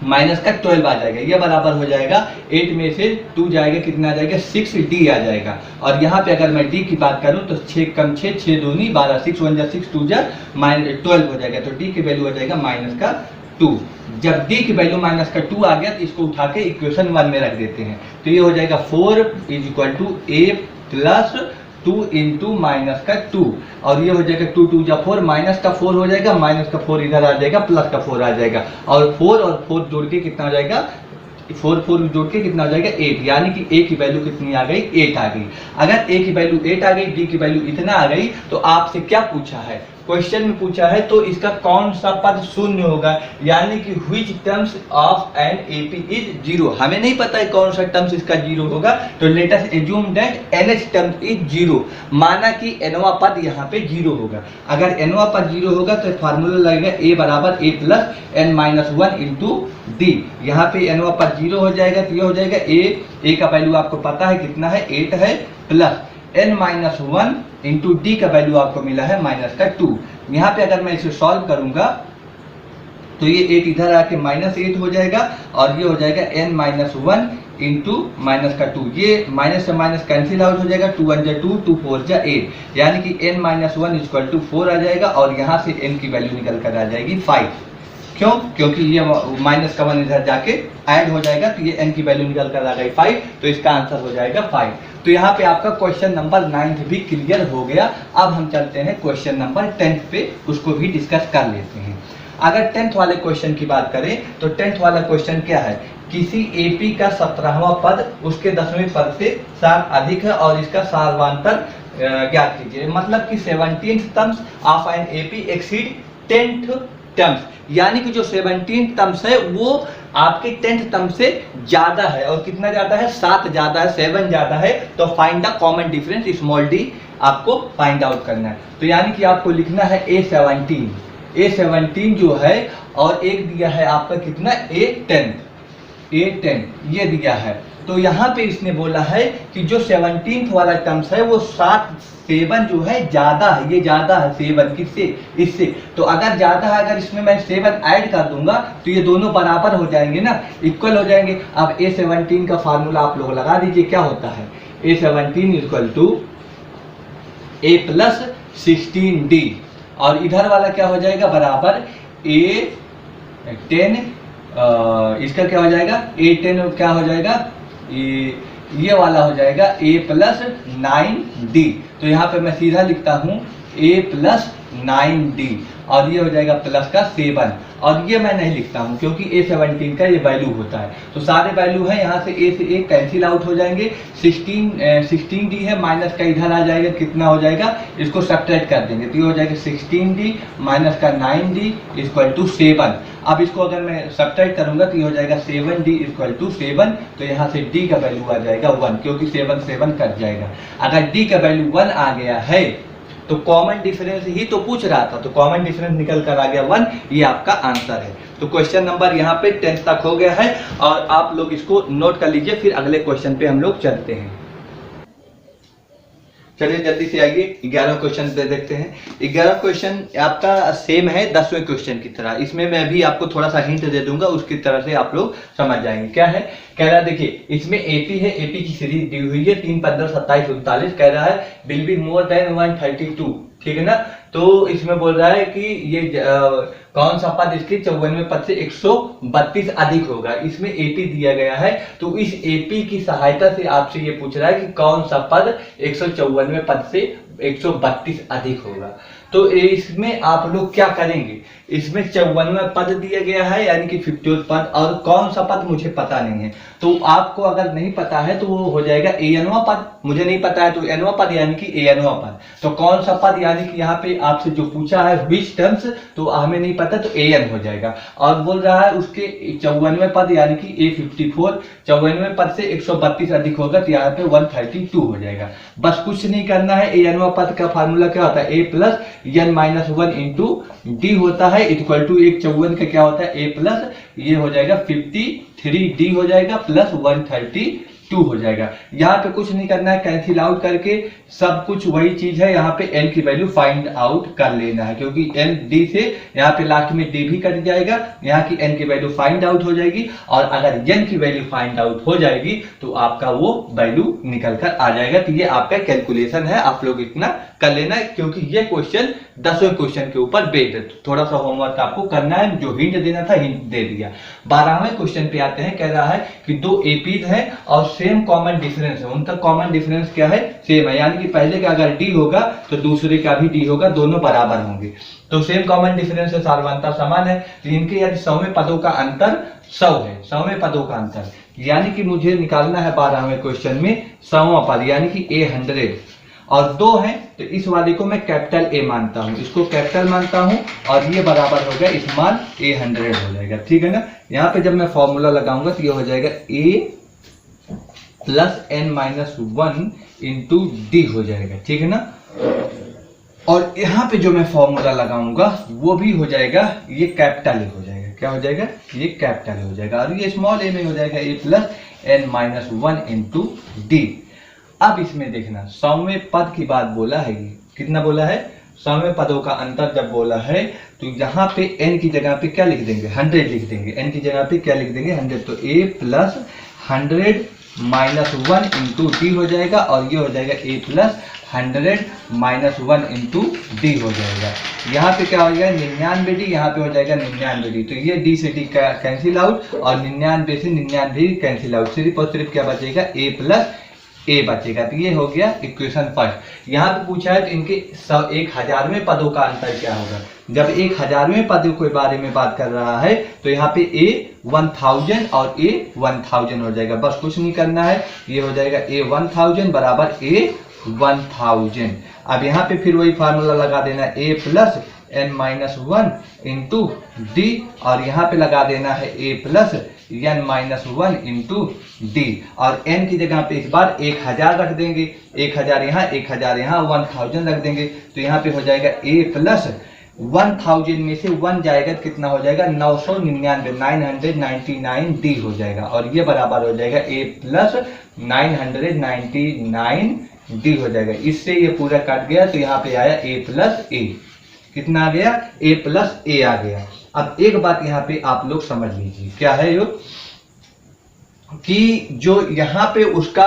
S1: माइनस का 12 आ जाएगा, ये बराबर हो जाएगा 8 में से 2 जाएगा, कितना आ जाएगा 6D आ जाएगा। और यहाँ पे अगर मैं D की बात करूँ तो 6 कम 6 6 दूनी 12, 6 1 जा 6 2 जा -12 हो जाएगा, तो D की वैल्यू हो जाएगा माइनस का 2। जब D की वैल्यू माइनस का 2 आ गया तो इसको उठा के इक्वेशन 1 में रख देते हैं, तो ये हो जाएगा 4 = A + 2 इंटू माइनस का 2, और ये हो जाएगा 2 2 जा 4, माइनस का 4 हो जाएगा, माइनस का 4 इधर आ जाएगा, प्लस का 4 आ जाएगा, और 4 और 4 जोड़ के कितना हो जाएगा, 4 4 जोड़ के कितना हो जाएगा 8, यानी कि A की वैल्यू कितनी आ गई, 8 आ गई। अगर A की वैल्यू 8 आ गई, D की वैल्यू इतना आ गई, तो आपसे क्या पूछा है, क्वेश्चन में पूछा है तो इसका कौन सा पद शून्य होगा, यानी कि which terms of an AP is 0। हमें नहीं पता है कौन सा टर्म्स इसका 0 होगा, तो let us assume that NH term is 0, माना कि nवां पद यहाँ पे 0 होगा। अगर nवां पद 0 होगा तो फार्मूला लगेगा A = A + n-1 into D। यहाँ पे nवां पद 0 हो जाएगा, तो ये हो जाएगा A का वैल्यू आपको पता है कितना है, 8 है, प्लस n-1 इंटू D का वैल्यू आपको मिला है माइनस का 2। यहाँ पे अगर मैं इसे सॉल्व करूंगा तो ये 8 इधर आके -8 हो जाएगा, और ये हो जाएगा n-1 इंटू माइनस का 2, ये माइनस से माइनस कैंसिल आउट हो जाएगा, 2 1 जा 2 2 4 जा 8, यानी कि n-1 = 4 आ जाएगा, और यहाँ से n की वैल्यू निकल कर आ जाएगी 5। क्यों? क्योंकि ये माइनस का 1 इधर जाके ऐड हो जाएगा, तो ये n की वैल्यू निकल कर आ गई 5, तो इसका आंसर हो जाएगा 5। तो यहाँ पे आपका क्वेश्चन नंबर 9 भी क्लियर हो गया। अब हम चलते हैं क्वेश्चन नंबर 10 पे, उसको भी डिस्कस कर लेते हैं। अगर 10th वाले क्वेश्चन की बात करें तो 10th वाला क्वेश्चन क्या है, किसी AP का 17वां पद उसके 10वें पद से 7 अधिक है और इसका सारवांतर ज्ञात कीजिए। मतलब कि 17th terms of an AP exceed 10th terms, यानी कि जो 17th टर्म्स है वो आपके 10th टर्म से ज्यादा है, और कितना ज्यादा है, 7 ज्यादा है, 7 ज्यादा है, तो find the common difference small d आपको फाइंड आउट करना है। तो यानी कि आपको लिखना है A17 जो है, और एक दिया है आपका कितना A10 ये दिया है। तो यहाँ पे इसने बोला है कि जो 17th वाला टर्म्स है वो 7 जो है ज्यादा है, ये ज्यादा है 7 किससे, इससे। तो अगर ज्यादा है, अगर इसमें मैं 7 ऐड कर दूंगा तो ये दोनों बराबर हो जाएंगे ना, इक्वल हो जाएंगे। अब A17 का फार्मूला आप लोग लगा दीजिए, क्या होता है, A17 = A + 16D, और इधर वाला क्या हो जाएगा, बराबर A10, इसका क्या हो जाएगा, A10 क्या हो जाएगा, ये वाला हो जाएगा A + 9D। तो यहाँ पे मैं सीधा लिखता हूँ A + 9D, और ये हो जाएगा प्लस का 7, और ये मैं नहीं लिखता हूँ क्योंकि A17 का ये वैल्यू होता है। तो सारे वैल्यू है, यहाँ से A से A कैंसिल आउट हो जाएंगे, 16D है, माइनस का इधर आ जाएगा, कितना हो जाएगा, इसको सब्ट्रैक्ट कर देंगे, तो ये हो जाएगा 16D माइनस का 9D = 7। अब इसको अगर मैं सब्ट्रैक्ट करूंगा तो ये हो जाएगा 7D = 7, तो यहाँ से D का वैल्यू आ जाएगा 1, क्योंकि 7 7 कट जाएगा। अगर D का वैल्यू 1 आ गया है तो कॉमन डिफरेंस ही तो पूछ रहा था, तो कॉमन डिफरेंस निकल कर आ गया 1, ये आपका आंसर है। तो क्वेश्चन नंबर यहाँ पे 10 तक हो गया है, और आप लोग इसको नोट कर लीजिए, फिर अगले क्वेश्चन पे हम लोग चलते हैं। चलिए जल्दी से आइए 11 क्वेश्चन पे देखते हैं। 11 क्वेश्चन आपका सेम है 10वें क्वेश्चन की तरह, इसमें मैं भी आपको थोड़ा सा हिंट दे दूंगा, उसकी तरह से आप लोग समझ जाएंगे। क्या है, कह रहा है देखिए, इसमें AP है, AP की सीरीज दी हुई है 3 15 27 39, कह रहा है विल बी मोर देन 132, ठीक है ना। तो इसमें बोल रहा है कि ये कौन सा पद इसके 54वें पद से 132 अधिक होगा। इसमें AP दिया गया है, तो इस AP की सहायता से आपसे ये पूछ रहा है कि कौन सा पद 154वें पद से 132 अधिक होगा। तो इसमें आप लोग क्या करेंगे, इसमें 54वां पद दिया गया है, यानी कि 50th पद, और कौन सा पद मुझे पता नहीं है। तो आपको अगर नहीं पता है तो वो हो जाएगा ANवां पद, मुझे नहीं पता है तो Nवां पद, यानी कि ANवां पद। तो कौन सा पद, यानी कि यहाँ पे आपसे जो पूछा है व्हिच टर्म्स, तो हमें नहीं पता, तो AN हो जाएगा। और बोल रहा है उसके 54वें पद, यानी कि A54, 54वें पद से 132 अधिक होगा, तो यहाँ पे 132 हो जाएगा। बस कुछ नहीं करना है। ANवां पद का फार्मूला क्या होता है, A + n-1 इंटू D होता है, इक्वल टू एक 54 का क्या होता है, A प्लस, ये हो जाएगा 53D हो जाएगा प्लस 132, 2 हो जाएगा। यहाँ पे कुछ नहीं करना है, कैंसिल आउट करके सब कुछ वही चीज है, यहाँ पे n की वैल्यू फाइंड आउट कर लेना है, क्योंकि n d से यहाँ पे लास्ट में d भी कट जाएगा, यहाँ की n की वैल्यू फाइंड आउट हो जाएगी, और अगर n की वैल्यू फाइंड आउट हो जाएगी तो आपका वो वैल्यू निकल कर आ जाएगा। तो ये आपका कैलकुलेशन है, आप लोग इतना कर लेना है, क्योंकि ये क्वेश्चन 10वें क्वेश्चन के ऊपर बेस्ड है। थोड़ा सा होमवर्क आपको करना है, जो हिंट देना था हिंट दे दिया। 12वें क्वेश्चन पे आते हैं, कह रहा है कि दो एपीज हैं और सेम कॉमन डिफरेंस है, उनका कॉमन डिफरेंस क्या है, सेम है, यानी कि पहले का अगर डी होगा तो दूसरे का भी डी होगा, दोनों बराबर होंगे। तो सेम कॉमन डिफरेंस है, सार्वधानता समान है, तो इनके यदि 100वें पदों का अंतर 100 है, 100वें पदों का अंतर, यानी कि मुझे निकालना है 12वें क्वेश्चन में 100वां पद, यानी कि ए 100 और 2 है, तो इस वाले को मैं कैपिटल ए मानता हूं, इसको कैपिटल मानता हूं, और ये बराबर हो गया स्मॉल ए 100 हो जाएगा, ठीक है ना। यहाँ पे जब मैं फॉर्मूला लगाऊंगा तो ये हो जाएगा A plus n minus 1 into D हो जाएगा, ठीक है ना। और यहाँ पे जो मैं फॉर्मूला लगाऊंगा वो भी हो जाएगा, ये कैपिटल ए हो जाएगा, क्या हो जाएगा, ये कैपिटल हो जाएगा, और ये स्मॉल ए में हो जाएगा A plus n minus 1 into D. अब इसमें देखना 100वें पद की बात बोला है, ये कितना बोला है, 100वें पदों का अंतर जब बोला है तो यहाँ पे n की जगह पे क्या लिख देंगे, 100 लिख देंगे, n की जगह पे क्या लिख देंगे, 100, तो a plus 100 minus 1 into D हो जाएगा, और ये हो जाएगा a plus 100 minus 1 into D हो जाएगा। यहाँ पे क्या हो जाएगा 99 डी, यहाँ पे हो जाएगा 99 डी, तो ये डी से डी कैंसिल आउट और 99 से 99 कैंसिल आउट, सिर्फ और सिर्फ क्या बचेगा, a प्लस ए बचेगा। तो ये हो गया इक्वेशन फर्स्ट। यहाँ पे पूछा है तो इनके 1000वें पदों का अंतर क्या होगा। जब 1000वें पदों के बारे में बात कर रहा है तो यहाँ पे ए 1000 और ए 1000 हो जाएगा, बस कुछ नहीं करना है, ये हो जाएगा ए 1000 बराबर ए 1000। अब यहाँ पे फिर वही फार्मूला लगा देना, A plus n minus 1 into D, और यहाँ पे लगा देना है a plus n minus 1 into D, और n की जगह पे इस बार 1000 रख देंगे, 1000 यहाँ 1000 यहाँ 1000 रख देंगे, तो यहाँ पे हो जाएगा a प्लस 1000 में से 1 जाएगा तो कितना हो जाएगा 999, 999 डी हो जाएगा, और ये बराबर हो जाएगा a प्लस 999 डी हो जाएगा। इससे ये पूरा कट गया तो यहाँ पे आया a प्लस ए, कितना आ गया, a प्लस ए आ गया। अब एक बात यहाँ पे आप लोग समझ लीजिए, क्या है यो, कि जो यहाँ पे उसका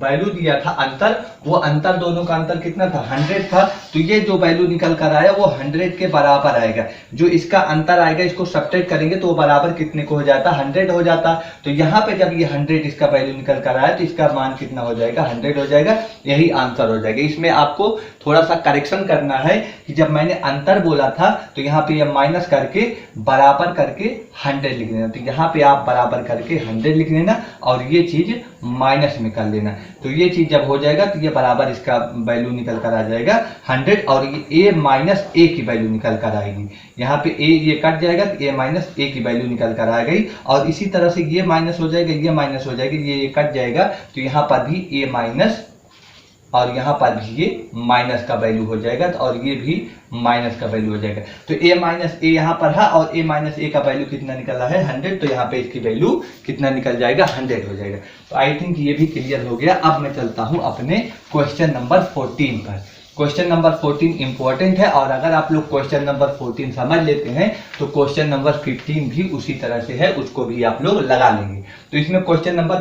S1: वैल्यू दिया था अंतर, वो अंतर दोनों का अंतर कितना था 100 था, तो ये जो वैल्यू निकल कर आया वो 100 के बराबर आएगा। जो इसका अंतर आएगा इसको सब्ट्रैक्ट करेंगे तो वो बराबर कितने को हो जाता 100 हो जाता। तो यहाँ पे जब ये 100 इसका वैल्यू निकल कर आया तो इसका मान कितना हो जाएगा 100 हो जाएगा, यही आंसर हो जाएगा। इसमें आपको थोड़ा सा करेक्शन करना है कि जब मैंने अंतर बोला था तो यहाँ पे ये माइनस करके बराबर करके 100 लिख देना, तो यहाँ पे आप बराबर करके 100 लिख लेना और ये चीज माइनस में कर लेना। तो ये चीज जब हो जाएगा तो ये बराबर इसका वैल्यू निकल कर आ जाएगा 100, और ये a माइनस ए की वैल्यू निकल कर आएगी। यहाँ पे a ये कट जाएगा तो a माइनस ए की वैल्यू निकल कर आ गई, और इसी तरह से ये माइनस हो जाएगा, ये माइनस हो जाएगा, ये कट जाएगा, तो यहाँ पर भी a माइनस और यहाँ पर भी ये माइनस का वैल्यू हो जाएगा, और ये भी माइनस का वैल्यू हो जाएगा। तो a माइनस ए यहाँ पर है और a माइनस ए का वैल्यू कितना निकला है 100, तो यहाँ पे इसकी वैल्यू कितना निकल जाएगा 100 हो जाएगा। तो आई थिंक ये भी क्लियर हो गया। अब मैं चलता हूँ अपने क्वेश्चन नंबर 14 पर। क्वेश्चन नंबर 14 इंपॉर्टेंट है, और अगर आप लोग क्वेश्चन नंबर 14 समझ लेते हैं तो क्वेश्चन नंबर 15 भी उसी तरह से है, उसको भी आप लोग लगा लेंगे। तो इसमें क्वेश्चन नंबर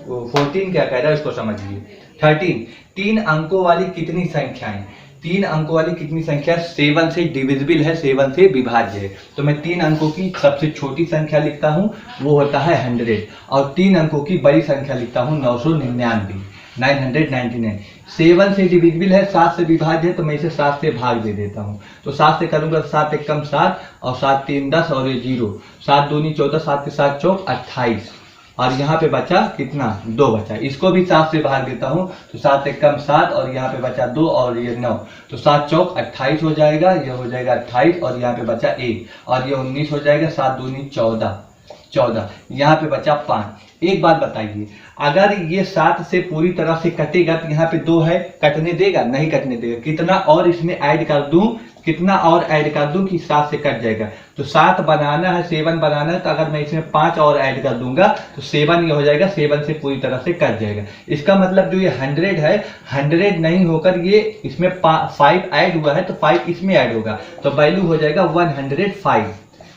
S1: 14 क्या कह रहा है उसको समझिए। 13 3 अंकों वाली कितनी संख्याएं, 3 अंकों वाली कितनी संख्या 7 से डिविजिबल है, 7 से विभाज्य है। तो मैं 3 अंकों की सबसे छोटी संख्या लिखता हूं, वो होता है 100, और 3 अंकों की बड़ी संख्या लिखता हूं 999, 999। 7 से डिविजिबल है, 7 से विभाज्य है, तो मैं इसे 7 से भाग दे देता हूं। तो 7 से करूंगा 7 एक कम 7 और 7 3 10 और ये 0, 7 दूनी 14, 7 के 7 चौक 28, और यहाँ पे बचा कितना 2 बचा, इसको भी 7 से भाग देता हूँ, तो 7 एक कम 7 और यहाँ पे बचा 2 और ये 9, तो 7 चौक 28 हो जाएगा, ये हो जाएगा 28 और यहाँ पे बचा 1 और ये 19 हो जाएगा, 7 दूनी 14, यहाँ पे बचा 5। एक बात बताइए, अगर ये 7 से पूरी तरह से कटेगा तो यहाँ पे 2 है, कटने देगा नहीं, कटने देगा। कितना और इसमें ऐड कर दूं कितना और ऐड कर दूं कि 7 से कट जाएगा, तो 7 बनाना है, 7 बनाना है, तो अगर मैं इसमें 5 और ऐड कर दूंगा तो 7 ये हो जाएगा, 7 से पूरी तरह से कट जाएगा। इसका मतलब जो ये 100 है, 100 नहीं होकर ये इसमें 5 ऐड हुआ है, तो 5 इसमें ऐड होगा, तो वैल्यू हो जाएगा 105।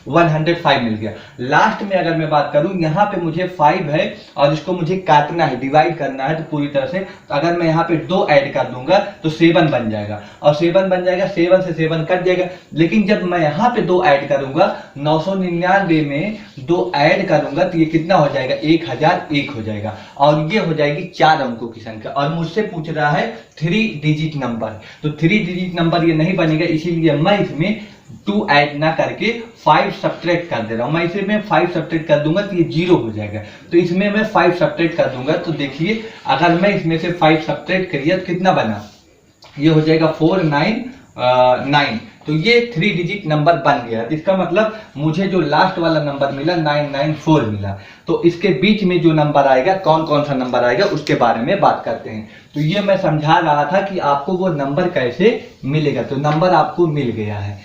S1: 105 मिल गया। लास्ट में अगर मैं बात करूं, यहाँ पे मुझे 5 है और इसको मुझे काटना है, डिवाइड करना है, तो पूरी तरह से, तो अगर मैं यहाँ पे 2 ऐड कर दूंगा तो 7 बन जाएगा, और 7 बन जाएगा, 7 से 7 कट जाएगा। लेकिन जब मैं यहाँ पे 2 ऐड करूंगा, 999 में 2 ऐड करूंगा तो ये कितना हो जाएगा, 1001 हो जाएगा, और ये हो जाएगी 4 अंकों की संख्या। और मुझसे पूछ रहा है 3 डिजिट नंबर, तो 3 डिजिट नंबर ये नहीं बनेगा, इसीलिए मैं इसमें 2 ऐड ना करके 5 सब्ट्रैक्ट कर दे रहा हूं। मैं इसे में 5 सब्ट्रैक्ट कर दूंगा तो ये 0 हो जाएगा, तो इसमें मैं 5 सब्ट्रैक्ट कर दूंगा, तो देखिए अगर मैं इसमें से 5 सब्ट्रैक्ट करिए तो कितना बना, ये हो जाएगा 499, तो ये 3 डिजिट नंबर बन गया। तो इसका मतलब मुझे जो लास्ट वाला नंबर मिला 994 मिला। तो इसके बीच में जो नंबर आएगा, कौन कौन सा नंबर आएगा उसके बारे में बात करते हैं। तो ये मैं समझा रहा था कि आपको वो नंबर कैसे मिलेगा। तो नंबर आपको मिल गया है,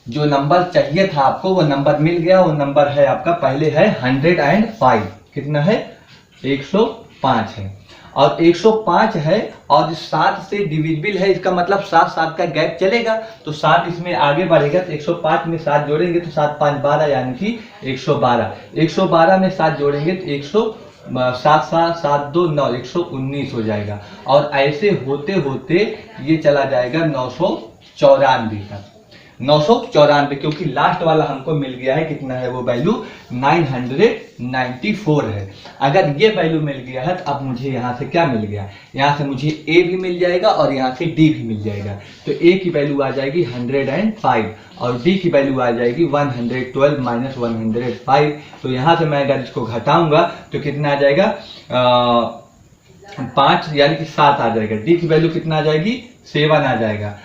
S1: जो नंबर चाहिए था आपको वो नंबर मिल गया। वो नंबर है आपका, पहले है 105, कितना है, 105 है, और 105 है और 7 से डिविजिबल है, इसका मतलब 7 का गैप चलेगा, तो 7 इसमें आगे बढ़ेगा, तो 105 में 7 जोड़ेंगे तो 7 5 12, यानी कि 112। 112 में 7 जोड़ेंगे तो 7 7 7 2 9, 119 हो जाएगा, और ऐसे होते होते ये चला जाएगा 994 तक। 994, क्योंकि लास्ट वाला हमको मिल गया है, कितना है वो वैल्यू, 994 है। अगर ये वैल्यू मिल गया है तो अब मुझे यहाँ से क्या मिल गया, यहाँ से मुझे A भी मिल जाएगा और यहाँ से D भी मिल जाएगा। तो A की वैल्यू आ जाएगी 105 और D की वैल्यू आ जाएगी 112 माइनस 105। तो यहाँ से मैं अगर इसको घटाऊंगा तो कितना आ जाएगा, 5 यानी कि 7 आ जाएगा। D की वैल्यू कितना आ जाएगी, 7 आ जाएगा।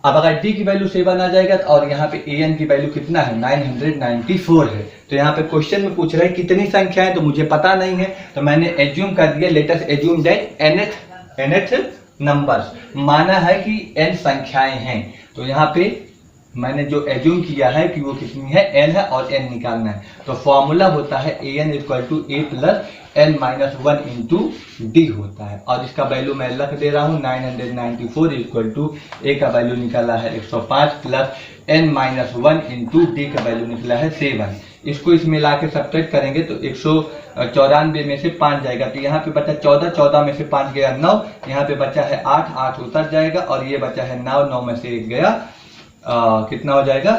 S1: अब अगर D की वैल्यू 7 आ जाएगा और यहाँ पे AN की वैल्यू कितना है, 994 है। तो यहाँ पे क्वेश्चन में पूछ रहा है कितनी संख्या है, तो मुझे पता नहीं है, तो मैंने एज्यूम कर दिया, let us assume that nth numbers, माना है कि n संख्याएं हैं। तो यहाँ पे मैंने जो एज्यूम किया है कि वो कितनी है, n है, और n निकालना है। तो फॉर्मूला होता है AN = A + n-1 into D होता है, और इसका वैल्यू मैं रख दे रहा हूँ 994 = A का वैल्यू निकाला है 105 प्लस n-1 इंटू D का वैल्यू निकला है 7। इसको इसमें मिला के सब्ट्रैक्ट करेंगे तो 194 में से 5 जाएगा, तो यहाँ पे बचा 14, 14 में से 5 गया 9, यहाँ पे बचा है 8, 8 उतर जाएगा, और ये बचा है 9, 9 में से 1 गया, कितना हो जाएगा,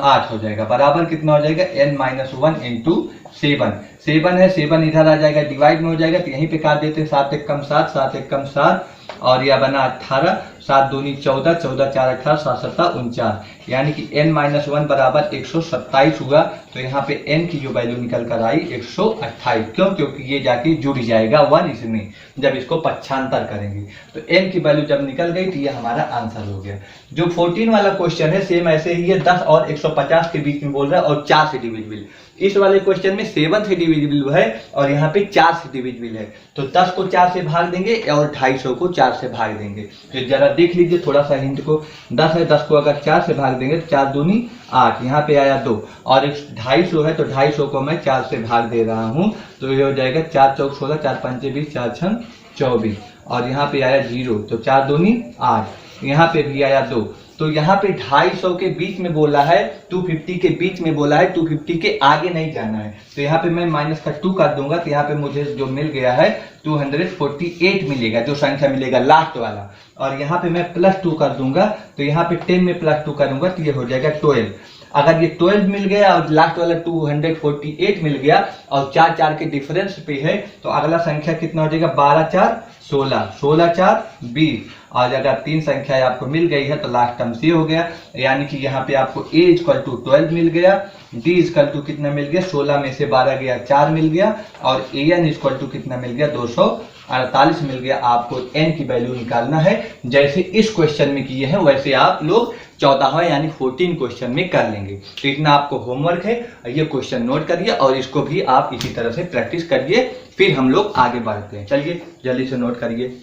S1: 8 हो जाएगा, बराबर कितना हो जाएगा, n-1 इंटू 7। 7 है, 7 इधर आ जाएगा, डिवाइड में हो जाएगा, तो यहीं पे काट देते हैं, 7 1 कम 7, 7 1 कम 7, और यह बना 18, 7 दूनी 14, 14 4 18, 7 7 49, यानी कि n-1 बराबर 127 हुआ। तो यहाँ पे n की जो वैल्यू निकल कर आई 128, क्यों, क्योंकि ये जाके जुड़ जाएगा 1 इसमें, जब इसको पक्षांतर करेंगे तो n की वैल्यू जब निकल गई तो ये हमारा आंसर हो गया। जो 14 वाला क्वेश्चन है सेम ऐसे ही है, 10 और 150 के बीच में बोल रहा है और 4 से डिविजिबल। इस वाले क्वेश्चन में 7 से डिविजिबल है और यहाँ पे 4 से डिविजिबल है, तो 10 को 4 से भाग देंगे और 250 को 4 से भाग देंगे। तो जरा देख लीजिए थोड़ा सा हिंट को, 10 है, 10 को अगर 4 से भाग देंगे तो 4 दूनी 8, यहाँ पे आया 2, और 250 है तो 250 को मैं 4 से भाग दे रहा हूँ, तो ये हो जाएगा 4 चौक 16, 4 पंचे 20, 4 छंग 24, और यहाँ पे आया 0, तो 4 दूनी 8, यहाँ पे भी आया 2। तो यहाँ पे 250 के बीच में बोला है, 250 के बीच में बोला है, 250 के आगे नहीं जाना है, तो यहाँ पे मैं माइनस का 2 कर दूंगा, तो यहाँ पे मुझे जो मिल गया है 248 मिलेगा, जो संख्या मिलेगा लास्ट वाला, और यहाँ पे मैं +2 कर दूंगा, तो यहाँ पे 10 में +2 करूंगा तो ये हो जाएगा 12। अगर ये 12 मिल गया और लास्ट वाला 248 मिल गया और 4 4 के डिफरेंस पे है, तो अगला संख्या कितना हो जाएगा, 12 4 16, 16 4 20, और अगर 3 संख्या आपको मिल गई है तो लास्ट टर्म से हो गया, यानी कि यहाँ पे आपको A = 12 मिल गया, D = कितना मिल गया, 16 में से 12 गया 4 मिल गया, और AN = कितना मिल गया, 248 मिल गया। आपको n की वैल्यू निकालना है, जैसे इस क्वेश्चन में किए हैं वैसे आप लोग 14वां यानी 14 क्वेश्चन में कर लेंगे। तो इतना आपको होमवर्क है, ये क्वेश्चन नोट करिए और इसको भी आप इसी तरह से प्रैक्टिस करिए, फिर हम लोग आगे बढ़ते हैं। चलिए जल्दी से नोट करिए।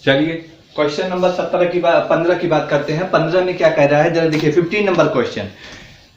S1: चलिए क्वेश्चन नंबर 15 की बात करते हैं। 15 में क्या कह रहा है, जरा देखिए 15 नंबर क्वेश्चन।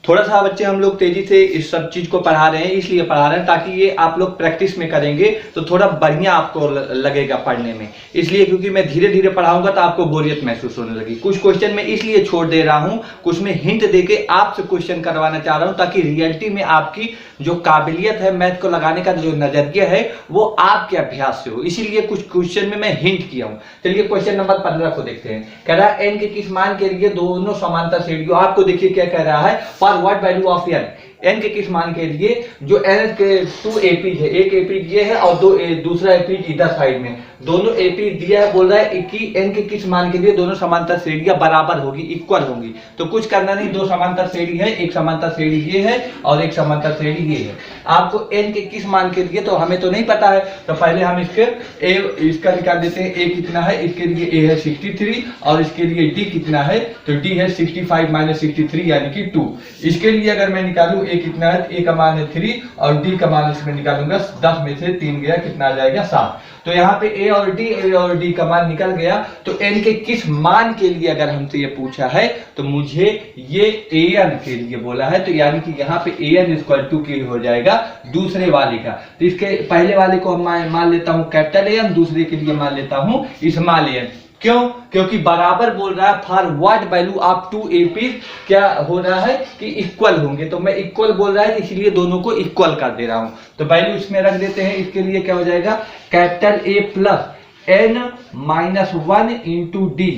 S1: थोड़ा सा बच्चे हम लोग तेजी से इस सब चीज को पढ़ा रहे हैं, इसलिए पढ़ा रहे हैं ताकि ये आप लोग प्रैक्टिस में करेंगे तो थोड़ा बढ़िया आपको लगेगा पढ़ने में। इसलिए क्योंकि मैं धीरे धीरे पढ़ाऊंगा तो आपको बोरियत महसूस होने लगी। कुछ क्वेश्चन मैं इसलिए छोड़ दे रहा हूं, कुछ में हिंट देके आपसे क्वेश्चन करवाना चाह रहा हूं ताकि रियलिटी में आपकी जो काबिलियत है मैथ को लगाने का जो नजरिया है वो आपके अभ्यास से हो, इसीलिए कुछ क्वेश्चन में मैं हिंट किया हूं। चलिए क्वेश्चन नंबर 15 को देखते हैं। कह रहा है एन के किस मान के लिए दोनों समांतर श्रेणियों, आपको देखिए क्या कह रहा है, for what value of n, n के किस मान के लिए जो एन के 2 एपीज है, एक एपीज ये है और दूसरा एपीज इधर साइड में, दोनों एपीज दिया है। बोल रहा है कि एन के किस मान के लिए दोनों समांतर श्रेणियां बराबर होगी, इक्वल होंगी। तो कुछ करना नहीं, दो समांतर श्रेणी है, एक समांतर श्रेणी ये है और एक समांतर श्रेणी ये है। आपको एन के किस मान के लिए तो हमें तो नहीं पता है, तो पहले हम इसका निकाल देते हैं। ए कितना है, इसके लिए ए है 63 और इसके लिए डी कितना है, तो डी है 65 माइनस 63 यानी कि 2। इसके लिए अगर मैं निकालूं ए कितना है, ए का मान है 3 और डी का मान इसमें निकालूंगा 10 में से 3 गया, कितना आ जाएगा 7। तो यहाँ पे ए और डी का मान निकल गया। तो एन के किस मान के लिए अगर हमसे ये पूछा है तो मुझे ये एन के लिए बोला है, तो यानी कि यहाँ पे एन इक्वल टू की हो जाएगा दूसरे वाले का। तो इसके पहले वाले को मान लेता हूँ कैपिटल एन, दूसरे के लिए मान लेता हूँ स्मॉल एन। क्यों? क्योंकि बराबर बोल रहा है for what value of 2 APs, क्या हो रहा है कि इक्वल होंगे, तो मैं इक्वल बोल रहा है इसलिए दोनों को इक्वल कर दे रहा हूं। तो वैल्यू इसमें रख देते हैं। इसके लिए क्या हो जाएगा, capital A plus N minus 1 into D,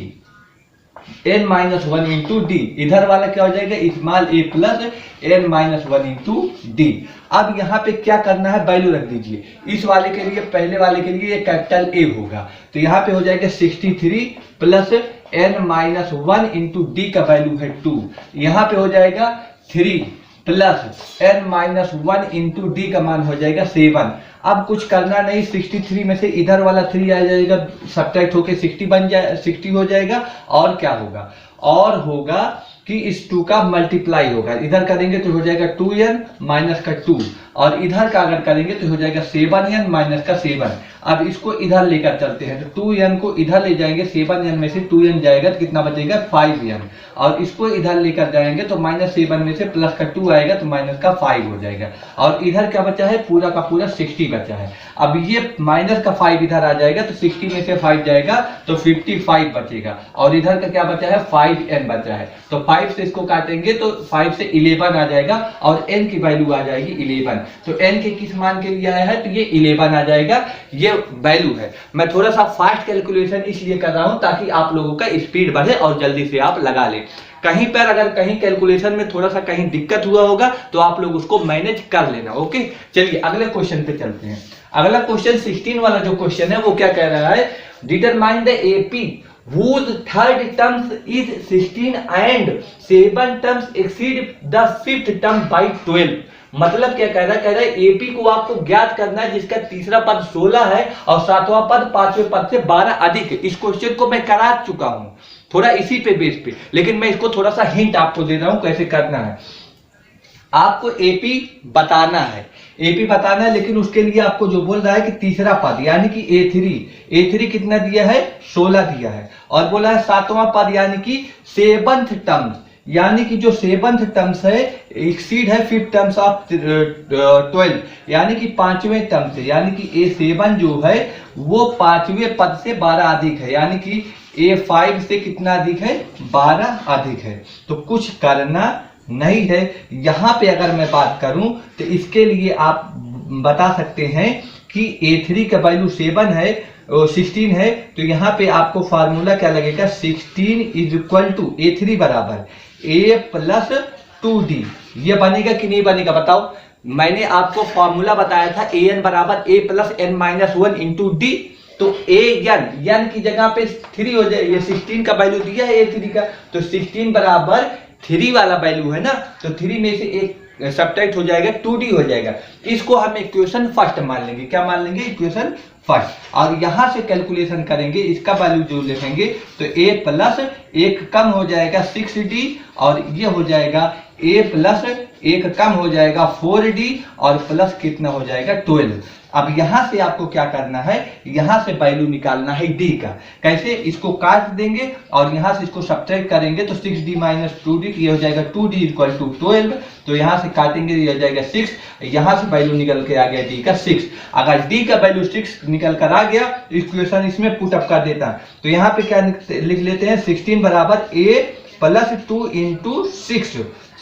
S1: n minus 1 into D. इधर वाला क्या हो जाएगा, small A plus n minus 1 into D. अब यहाँ पे क्या करना है, वैल्यू रख दीजिए। इस वाले के लिए, पहले वाले के लिए कैपिटल ए होगा, तो यहाँ पे हो जाएगा 63 plus n minus 1 into D का वैल्यू है 2। यहाँ पे हो जाएगा 3 plus n minus 1 into D का मान हो जाएगा 7। अब कुछ करना नहीं, 63 में से इधर वाला 3 आ जाएगा, सब्ट्रैक्ट होके 60 हो जाएगा। और क्या होगा, और होगा कि इस 2 का मल्टीप्लाई होगा, इधर करेंगे तो हो जाएगा 2n माइनस का 2 और इधर का अगर करेंगे तो हो जाएगा 7n माइनस का 7। अब इसको इधर लेकर चलते हैं, तो 2n को इधर ले जाएंगे, 7n में से 2n जाएगा तो कितना बचेगा 5n, और इसको इधर लेकर जाएंगे तो माइनस 7 में से प्लस का 2 आएगा तो माइनस का 5 हो जाएगा। और इधर क्या बचा है, पूरा का पूरा 60 बचा है। अब ये माइनस का 5 इधर आ जाएगा तो 60 में से 5 जाएगा तो 55 बचेगा, और इधर का क्या बचा है 5n बचा है। तो 5 से इसको काटेंगे तो 5 से 11 आ जाएगा और n की वैल्यू आ जाएगी 11। तो n के किस मान के लिए आया है, तो ये 11 आ जाएगा, ये वैल्यू है। मैं थोड़ा सा फास्ट कैलकुलेशन इसलिए कर रहा हूं ताकि आप लोगों का स्पीड बढ़े और जल्दी से आप लगा लें। कहीं पर अगर कहीं कैलकुलेशन में थोड़ा सा कहीं दिक्कत हुआ होगा तो आप लोग उसको मैनेज कर लेना। ओके, चलिए अगले क्वेश्चन पे चलते हैं। अगला क्वेश्चन 16 वाला जो क्वेश्चन है वो क्या कह रहा है, determine the AP whose third terms is 16 and 7 terms exceed the fifth term by 12। मतलब क्या कह रहा है, एपी को आपको ज्ञात करना है जिसका तीसरा पद 16 है और सातवां पद पांचवें पद से 12 अधिक है। इस क्वेश्चन को मैं करा चुका हूं थोड़ा इसी पे बेस पे, लेकिन मैं इसको थोड़ा सा हिंट आपको दे रहा हूं कैसे करना है। आपको एपी बताना है, एपी बताना है, लेकिन उसके लिए आपको जो बोल रहा है कि तीसरा पद यानी कि ए3 कितना दिया है 16 दिया है, और बोला है सातवां पद यानी कि 7th टर्म्स, यानी कि जो 7th टर्म्स है एक्सीड है 5th टर्म्स ऑफ 12 यानी कि पांचवें टर्म से, यानी कि A7 जो है वो पांचवें पद से 12 अधिक है, यानी कि A5 से कितना अधिक है 12 अधिक है। तो कुछ करना नहीं है। यहां पे अगर मैं बात करूं तो इसके लिए आप बता सकते हैं कि A3 का वैल्यू 16 है, तो यहाँ पे आपको फार्मूला क्या लगेगा, 16 इज इक्वल टू A3 बराबर A प्लस 2D। ये बनेगा कि नहीं बनेगा बताओ। मैंने आपको फार्मूला बताया था AN बराबर A plus N minus 1 into D, तो एन की जगह पे 3 हो जाए, ये 16 का वैल्यू दिया है A3 का, तो 16 बराबर 3 वाला वैल्यू है ना, तो 3 में से एक सब्ट्रैक्ट हो जाएगा 2D हो जाएगा। इसको हम इक्वेशन फर्स्ट मान लेंगे। क्या मान लेंगे, इक्वेशन फर्स्ट। और यहाँ से कैलकुलेशन करेंगे, इसका वैल्यू जो लिखेंगे तो a प्लस 1 कम हो जाएगा 6d, और ये हो जाएगा a प्लस 1 कम हो जाएगा 4d, और प्लस कितना हो जाएगा 12। अब यहाँ से आपको क्या करना है, यहाँ से वैल्यू निकालना है d का। कैसे, इसको काट देंगे और यहाँ से इसको सब्ट्रैक्ट करेंगे तो 6d माइनस 2d, ये हो जाएगा 2d इक्वल टू 12। तो यहाँ से काटेंगे, ये हो जाएगा 6, यहाँ से वैल्यू निकल के आ गया d का 6। अगर d का वैल्यू 6 निकल कर आ गया, इक्वेशन इसमें पुट अप कर देता है। तो यहाँ पे क्या लिख लेते हैं, 16 बराबर a प्लस 2 इंटू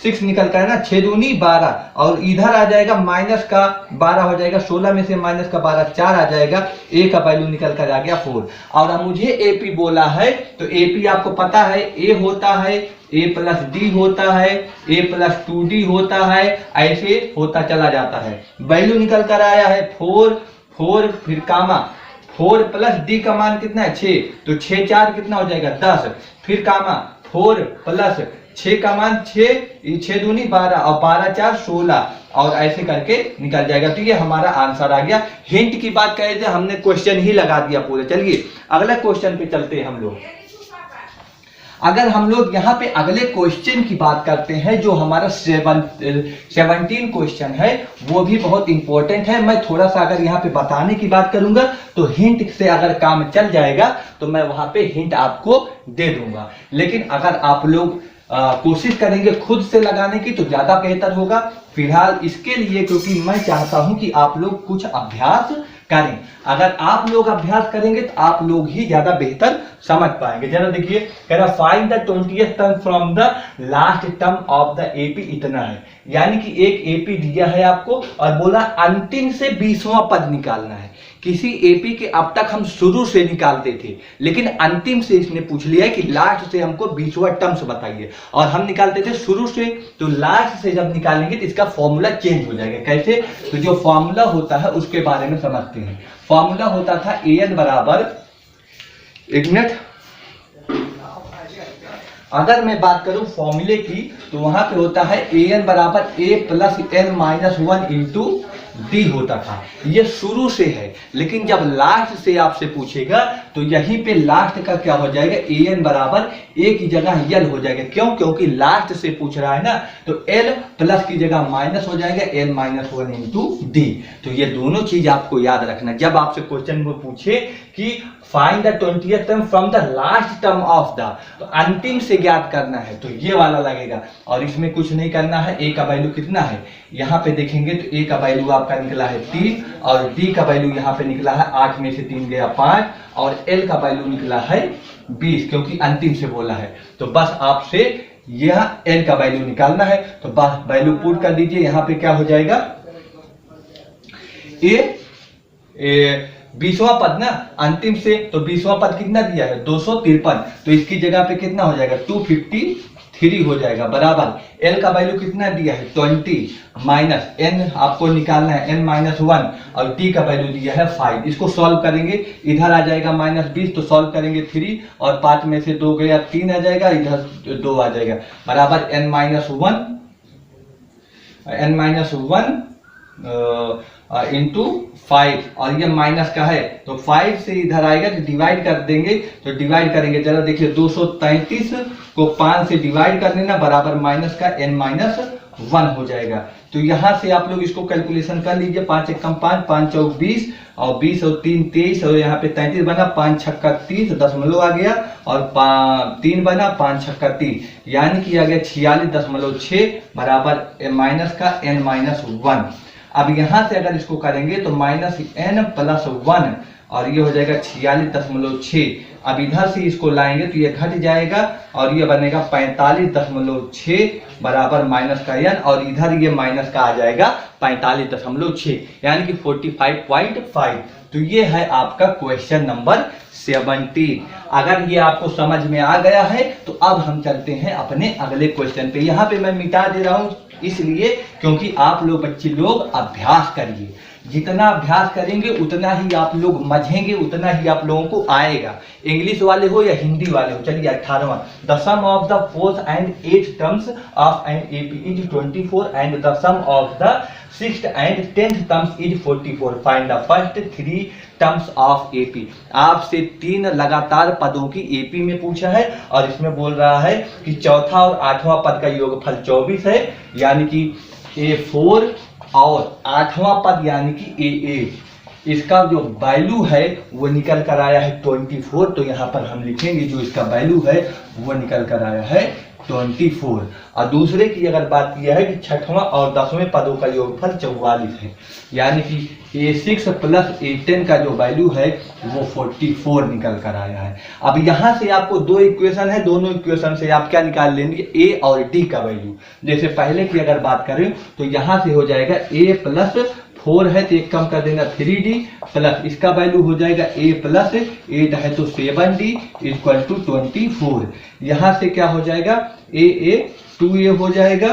S1: 6 निकल कर ना 6 दूनी 12, और इधर आ जाएगा माइनस का 12 हो जाएगा, 16 में से माइनस का 12 4 आ जाएगा, a का वैल्यू निकल कर आ गया 4। और अब मुझे AP बोला है, तो AP आपको पता है a होता है a प्लस d होता है, a प्लस 2d होता है, ऐसे होता चला जाता है। वैल्यू निकल कर आया है 4 फिर कामा 4 प्लस d का मान कितना है 6, तो 6 4 कितना हो जाएगा 10, फिर कामा 4 प्लस 6 का मान 6 दूनी 12, और 12 4 16, और ऐसे करके निकल जाएगा। तो ये हमारा आंसर आ गया। हिंट की बात करें तो हमने क्वेश्चन ही लगा दिया पूरे। चलिए अगला क्वेश्चन पे चलते हैं हम लोग। अगर हम लोग यहाँ पे अगले क्वेश्चन की बात करते हैं, जो हमारा 17 क्वेश्चन है, वो भी बहुत इंपॉर्टेंट है। मैं थोड़ा सा अगर यहाँ पे बताने की बात करूंगा तो हिंट से अगर काम चल जाएगा तो मैं वहां पे हिंट आपको दे दूंगा, लेकिन अगर आप लोग कोशिश करेंगे खुद से लगाने की तो ज्यादा बेहतर होगा। फिलहाल इसके लिए, क्योंकि मैं चाहता हूं कि आप लोग कुछ अभ्यास करें। अगर आप लोग अभ्यास करेंगे तो आप लोग ही ज्यादा बेहतर समझ पाएंगे। जरा देखिए, कह रहा find the 20th term from the last term of the AP, इतना है। यानी कि एक एपी दिया है आपको और बोला अंतिम से 20वां पद निकालना है। किसी एपी के अब तक हम शुरू से निकालते थे, लेकिन अंतिम से इसने पूछ लिया है कि लास्ट से हमको 20वां टर्म्स बताइए, और हम निकालते थे शुरू से। तो लास्ट से जब निकालेंगे तो इसका फॉर्मूला चेंज हो जाएगा। कैसे, तो जो फॉर्मूला होता है उसके बारे में समझते हैं। फॉर्मूला होता था an बराबर, एक मिनट, अगर मैं बात करूं फॉर्मूले की तो वहां पे होता है an बराबर a plus n minus 1 into D होता था। ये शुरू से है, लेकिन जब लास्ट से आपसे पूछेगा तो यहीं पे लास्ट का क्या हो जाएगा, an बराबर a की जगह l हो जाएगा। क्यों, क्योंकि लास्ट से पूछ रहा है ना, तो l प्लस की जगह माइनस हो जाएगा n माइनस 1 इंटू डी। तो ये दोनों चीज आपको याद रखना। जब आपसे क्वेश्चन में पूछे कि find the 20th term from the last term of the, तो अंतिम से ज्ञात करना है, तो ये वाला लगेगा। और इसमें कुछ नहीं करना है। a का वैल्यू कितना है, यहाँ पे देखेंगे तो a का वैल्यू आपका निकला है 3, और d का वैल्यू यहाँ पे निकला है 8 में से 3 गया 5, और l का वैल्यू निकला है 20, क्योंकि अंतिम से बोला है। तो बस आपसे यह l का वैल्यू निकालना है। तो बस वैल्यू पुट कर दीजिए। यहाँ पे क्या हो जाएगा, a 20वां पद ना अंतिम से, तो 20वां पद कितना दिया है 253, तो इसकी जगह पे कितना हो जाएगा 253 हो जाएगा, बराबर l का वैल्यू कितना दिया है 20 माइनस n आपको निकालना है n माइनस 1, और t का वैल्यू दिया है 5। इसको सॉल्व करेंगे, इधर आ जाएगा माइनस 20, तो सॉल्व करेंगे 3, और 5 में से 2 गया 3 आ जाएगा, इधर 2 आ जाएगा, बराबर n माइनस 1 इंटू 5, और ये माइनस का है तो 5 से इधर आएगा तो डिवाइड कर देंगे। तो डिवाइड करेंगे, जरा देखिए 233 को 5 से डिवाइड कर देना, बराबर माइनस का n माइनस 1 हो जाएगा। तो यहाँ से आप लोग इसको कैलकुलेशन कर लीजिए। 5 एकम 5, 5 चौक 20, और 20 और 3 23, और यहाँ पे 33 बना, 5 छक्का 30 दशमलव आ गया, और 3 बना, 5 छक्का 30, यानी कि आ गया 46.6 बराबर माइनस का n माइनस 1। अब यहाँ से अगर इसको करेंगे तो माइनस n प्लस 1, और ये हो जाएगा 46.6। अब इधर से इसको लाएंगे तो ये घट जाएगा, और ये बनेगा 45.6 बराबर माइनस का n, और इधर ये माइनस का आ जाएगा 45.6, यानी कि 45.5। तो ये है आपका क्वेश्चन नंबर 17। अगर ये आपको समझ में आ गया है तो अब हम चलते हैं अपने अगले क्वेश्चन पे। यहाँ पे मैं मिटा दे रहा हूँ इसलिए क्योंकि आप लोग बच्चे लोग अभ्यास करिए। जितना अभ्यास करेंगे उतना ही आप लोग मझेंगे, उतना ही आप लोगों को आएगा, इंग्लिश वाले हो या हिंदी वाले हो। चलिए 18वां, the sum of the 4th and 8th terms of an AP is 24 and the sum of the 6th and 10th terms is 44, find the first 3 terms of AP. आपसे 3 लगातार पदों की एपी में पूछा है और इसमें बोल रहा है कि चौथा और 8वां पद का योगफल 24 है, यानी कि A4 और 8वां पद यानी कि AA, इसका जो वैल्यू है वो निकल कर आया है 24। तो यहाँ पर हम लिखेंगे जो इसका वैल्यू है वो निकल कर आया है 24। और दूसरे की अगर बात किया है कि 6वां और 10वें पदों का योगफल 44 है, यानी कि A6 प्लस A10 का जो वैल्यू है वो 44 निकल कर आया है। अब यहाँ से आपको 2 इक्वेशन है, दोनों इक्वेशन से आप क्या निकाल लेंगे, A और D का वैल्यू। जैसे पहले की अगर बात करें तो यहाँ से हो जाएगा A प्लस 4 है तो एक कम कर देना 3D प्लस इसका वैल्यू हो जाएगा A प्लस 8 है तो 7D इक्वल टू 24। यहाँ से क्या हो जाएगा AA 2A हो जाएगा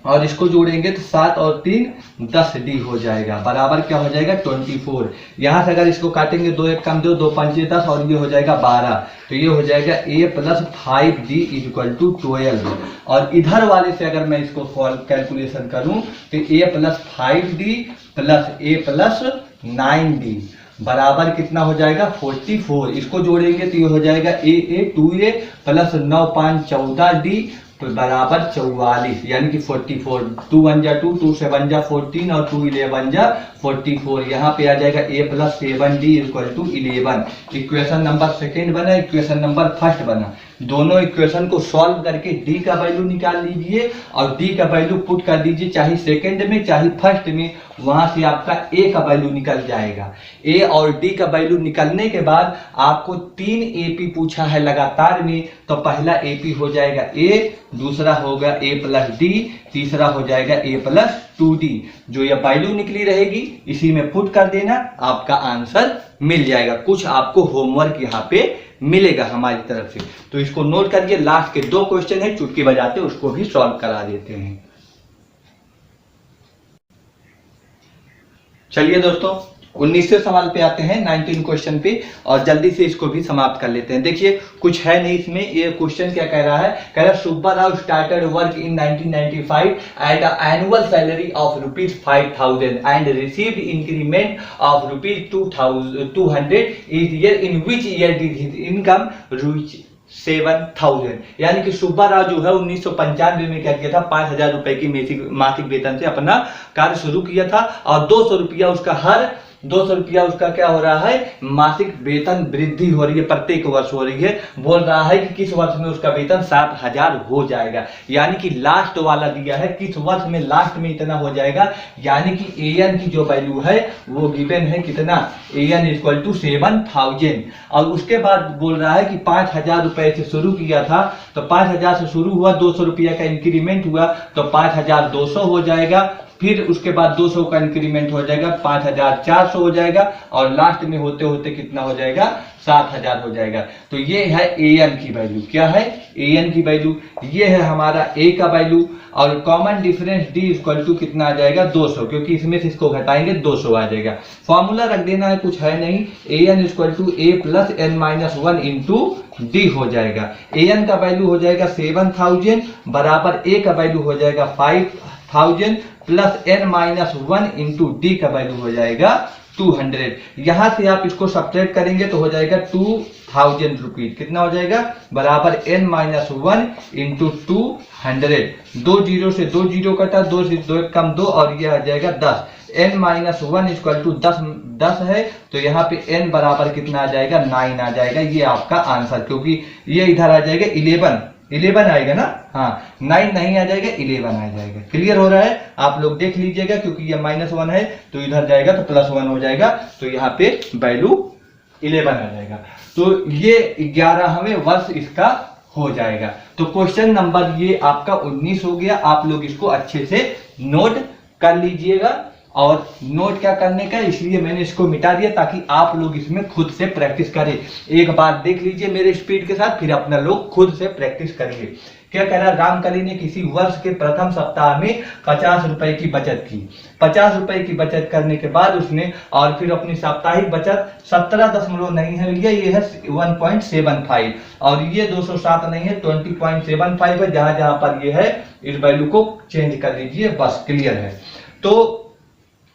S1: और इसको जोड़ेंगे तो 7 और 3 10D हो जाएगा, बराबर क्या हो जाएगा 24। यहाँ से अगर इसको काटेंगे 2 एक कम 2 2 5 10 और ये हो जाएगा 12, तो ये हो जाएगा A plus 5D equal to 12। और इधर वाले से अगर मैं इसको कैलकुलेशन करूं तो A plus 5D plus A plus 9D बराबर कितना हो जाएगा 44। इसको जोड़ेंगे तो ये हो जाएगा AA 2A प्लस 9 5 14D बराबर 44, यानी कि 44। 2 1 जा 2 2 7 जा 14 और 2 11 जा 44। यहाँ पे आ जाएगा A plus 7D equal to 11। Equation number second बना, इक्वेशन नंबर फर्स्ट बना। दोनों इक्वेशन को सॉल्व करके D का वैल्यू निकाल लीजिए और D का वैल्यू पुट कर दीजिए, चाहे सेकेंड में चाहे फर्स्ट में, वहां से आपका A का वैल्यू निकल जाएगा। A और D का वैल्यू निकलने के बाद आपको 3 AP पूछा है लगातार में, तो पहला AP हो जाएगा A, दूसरा होगा A प्लस D, तीसरा हो जाएगा A प्लस 2D। जो ये वैल्यू निकली रहेगी इसी में पुट कर देना, आपका आंसर मिल जाएगा। कुछ आपको होमवर्क यहाँ पे मिलेगा हमारी तरफ से, तो इसको नोट करिए। लास्ट के 2 क्वेश्चन है चुटकी बजाते, उसको भी सॉल्व करा देते हैं। चलिए दोस्तों 19वें सवाल पे आते हैं, 19 क्वेश्चन पे, और जल्दी से इसको भी समाप्त कर लेते हैं। देखिए कुछ है नहीं इसमें। ये क्वेश्चन क्या कह रहा है, कह रहा है Subba Rao started work in 1995 at a annual salary of ₹5,000 and received increment of ₹200 each year, in which year did his income reach 7,000। यानी कि सुब्बा राव जो है 1995 में क्या किया था, 5,000 रुपए की मासिक वेतन से अपना कार्य शुरू किया था और 200 रुपया उसका हर 200 रुपया उसका क्या हो रहा है, मासिक वेतन वृद्धि हो रही है, प्रत्येक वर्ष हो रही है। बोल रहा है कि किस वर्ष में उसका वेतन 7,000 हो जाएगा, यानी कि लास्ट वाला दिया है किस वर्ष में, लास्ट में इतना हो जाएगा। यानी कि AN की जो वैल्यू है वो गिवन है कितना, AN इक्वल टू 7,000। और उसके बाद बोल रहा है कि 5,000 रुपए से शुरू किया था, तो 5,000 से शुरू हुआ, 200 रुपया का इंक्रीमेंट हुआ तो 5,200 हो जाएगा, फिर उसके बाद 200 का इंक्रीमेंट हो जाएगा 5,400 हो जाएगा, और लास्ट में होते होते कितना हो जाएगा 7,000 हो जाएगा। तो ये है AN की वैल्यू। क्या है AN की वैल्यू, ये है हमारा A का वैल्यू, और common difference D equal to कितना आ जाएगा 200, क्योंकि इसमें से इसको घटाएंगे 200 आ जाएगा। फॉर्मूला रख देना है, कुछ है नहीं। AN equal to A plus N-1 into D हो जाएगा। AN का वैल्यू हो जाएगा 7,000 बराबर A का वैल्यू हो जाएगा 5,000 प्लस N-1 इंटू D का वैल्यू हो जाएगा 200। यहां से आप इसको सब्ट्रैक्ट करेंगे तो हो जाएगा 2,000 रुपीज, कितना हो जाएगा बराबर N-1 इंटू 200। 2 जीरो से 2 जीरो कटा, 2 से 2 कम 2 और ये आ जाएगा 10। N-1 इक्वल टू 10 है, तो यहाँ पे N बराबर कितना आ जाएगा 9 आ जाएगा। ये आपका आंसर, क्योंकि ये इधर आ जाएगा 11 आएगा ना, हाँ 9 नहीं आ जाएगा 11 आ जाएगा। क्लियर हो रहा है, आप लोग देख लीजिएगा, क्योंकि ये -1 है तो इधर जाएगा तो +1 हो जाएगा, तो यहाँ पे वैल्यू 11 आ जाएगा। तो ये 11वें वर्ष इसका हो जाएगा। तो क्वेश्चन नंबर ये आपका 19 हो गया। आप लोग इसको अच्छे से नोट कर लीजिएगा और नोट क्या करने का, इसलिए मैंने इसको मिटा दिया ताकि आप लोग इसमें खुद से प्रैक्टिस करें। एक बार देख लीजिए मेरे स्पीड के साथ, फिर अपना लोग खुद से प्रैक्टिस करिए। क्या कह रहा, रामकली ने किसी वर्ष के प्रथम सप्ताह में 50 रुपए की बचत की। 50 रुपए की बचत करने के बाद उसने और फिर अपनी साप्ताहिक बचत 17 दशमलव नहीं है भैया, ये है 1.75 और ये 207 नहीं है 20.75 है। जहां जहां पर ये है इस वैल्यू को चेंज कर लीजिए, बस क्लियर है। तो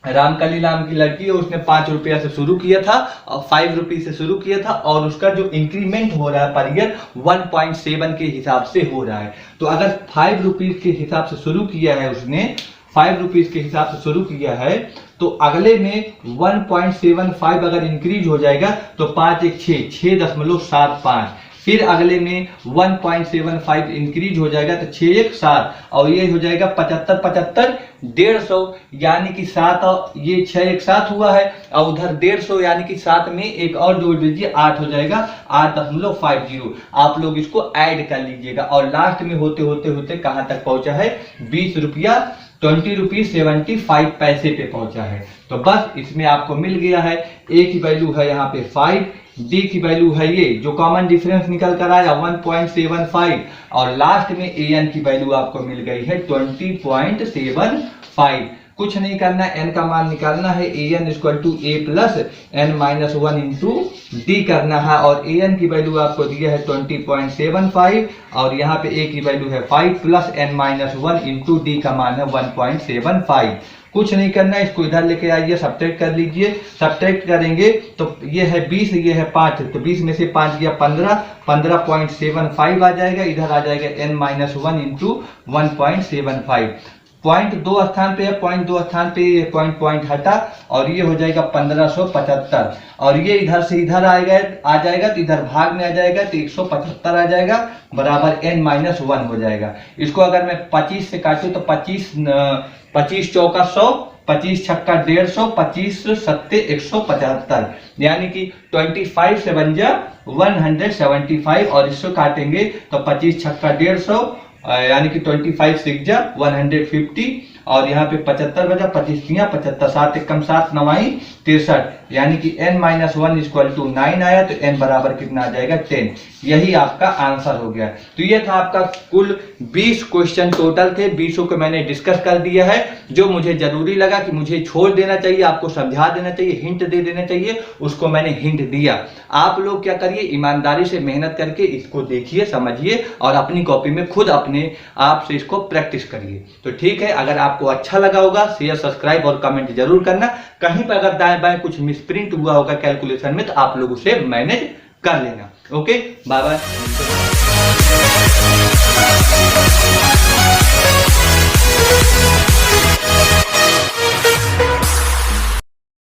S1: रामकली नाम की लड़की है, उसने 5 रुपया से शुरू किया था और 5 रुपये से शुरू किया था और उसका जो इंक्रीमेंट हो रहा है पर ईयर 1.7 के हिसाब से हो रहा है। तो अगर 5 रुपीज के हिसाब से शुरू किया है उसने, 5 रुपीज के हिसाब से शुरू किया है, तो अगले में 1.75 अगर इंक्रीज हो जाएगा तो 5 एक 6.75, फिर अगले में 1.75 इंक्रीज हो जाएगा तो 6 एक 7 और ये हो जाएगा 75 75 150, यानी कि 7 और ये 6 एक 7 हुआ है और उधर 150 यानी कि 7 में एक और जोड़ दीजिए 8 हो जाएगा 8.50। आप लोग इसको ऐड कर लीजिएगा और लास्ट में होते होते होते कहां तक पहुंचा है, 20 रुपया 20 रुपीज 75 पैसे पे पहुंचा है। तो बस इसमें आपको मिल गया है, ए की वैल्यू है यहाँ पे 5, डी की वैल्यू है ये जो कॉमन डिफरेंस निकल कर आया 1.75 और लास्ट में ए एन की वैल्यू आपको मिल गई है 20.75। कुछ नहीं करना, एन का मान निकालना है, A N equal to A plus N minus 1 into D करना है और ए एन की वैल्यू आपको दिया है 20.75 और यहाँ पे ए की वैल्यू है 5 plus N minus 1 into D का मान है 1.75। कुछ नहीं करना, इसको इधर लेके आइए, सब्ट्रैक्ट कर लीजिए। सब्ट्रैक्ट करेंगे तो ये है 20, ये है 5, तो 20 में से 5 गया 15, 15.75 आ जाएगा। इधर आ जाएगा n माइनस 1 इंटू 1.75। पॉइंट 2 स्थान पे है, पॉइंट 2 स्थान पे पॉइंट हटा और ये हो जाएगा 1575 और ये इधर से इधर आएगा आ जाएगा तो इधर भाग में आ जाएगा तो 175 आ जाएगा बराबर n माइनस 1 हो जाएगा। इसको अगर मैं 25 से काटूं तो 25 चौका 100, 25 छक्का 150, 25 सत्ते 175, यानी कि 25 से बन जा 175 और इसको काटेंगे तो 25 छक्का 150 यानी कि 25 6 जा 150 और यहाँ पे 75 बजा, 25 75, 7 एकम 7 9 63, यानी कि n माइनस 1 इक्वल टू 9 आया तो n बराबर कितना आ जाएगा 10। यही आपका आंसर हो गया। तो ये था आपका कुल 20 क्वेश्चन टोटल थे, 20 को मैंने डिस्कस कर दिया है। जो मुझे जरूरी लगा कि मुझे छोड़ देना चाहिए, आपको समझा देना चाहिए, हिंट दे देना चाहिए, उसको मैंने हिंट दिया। आप लोग क्या करिए, ईमानदारी से मेहनत करके इसको देखिए, समझिए और अपनी कॉपी में खुद अपने आप से इसको प्रैक्टिस करिए। तो ठीक है, अगर आपको अच्छा लगा होगा शेयर सब्सक्राइब और कमेंट जरूर करना। कहीं पर अगर दाएं बाएं कुछ मिसप्रिंट हुआ होगा कैलकुलेशन में तो आप लोग उसे मैनेज कर लेना। Okay, bye bye.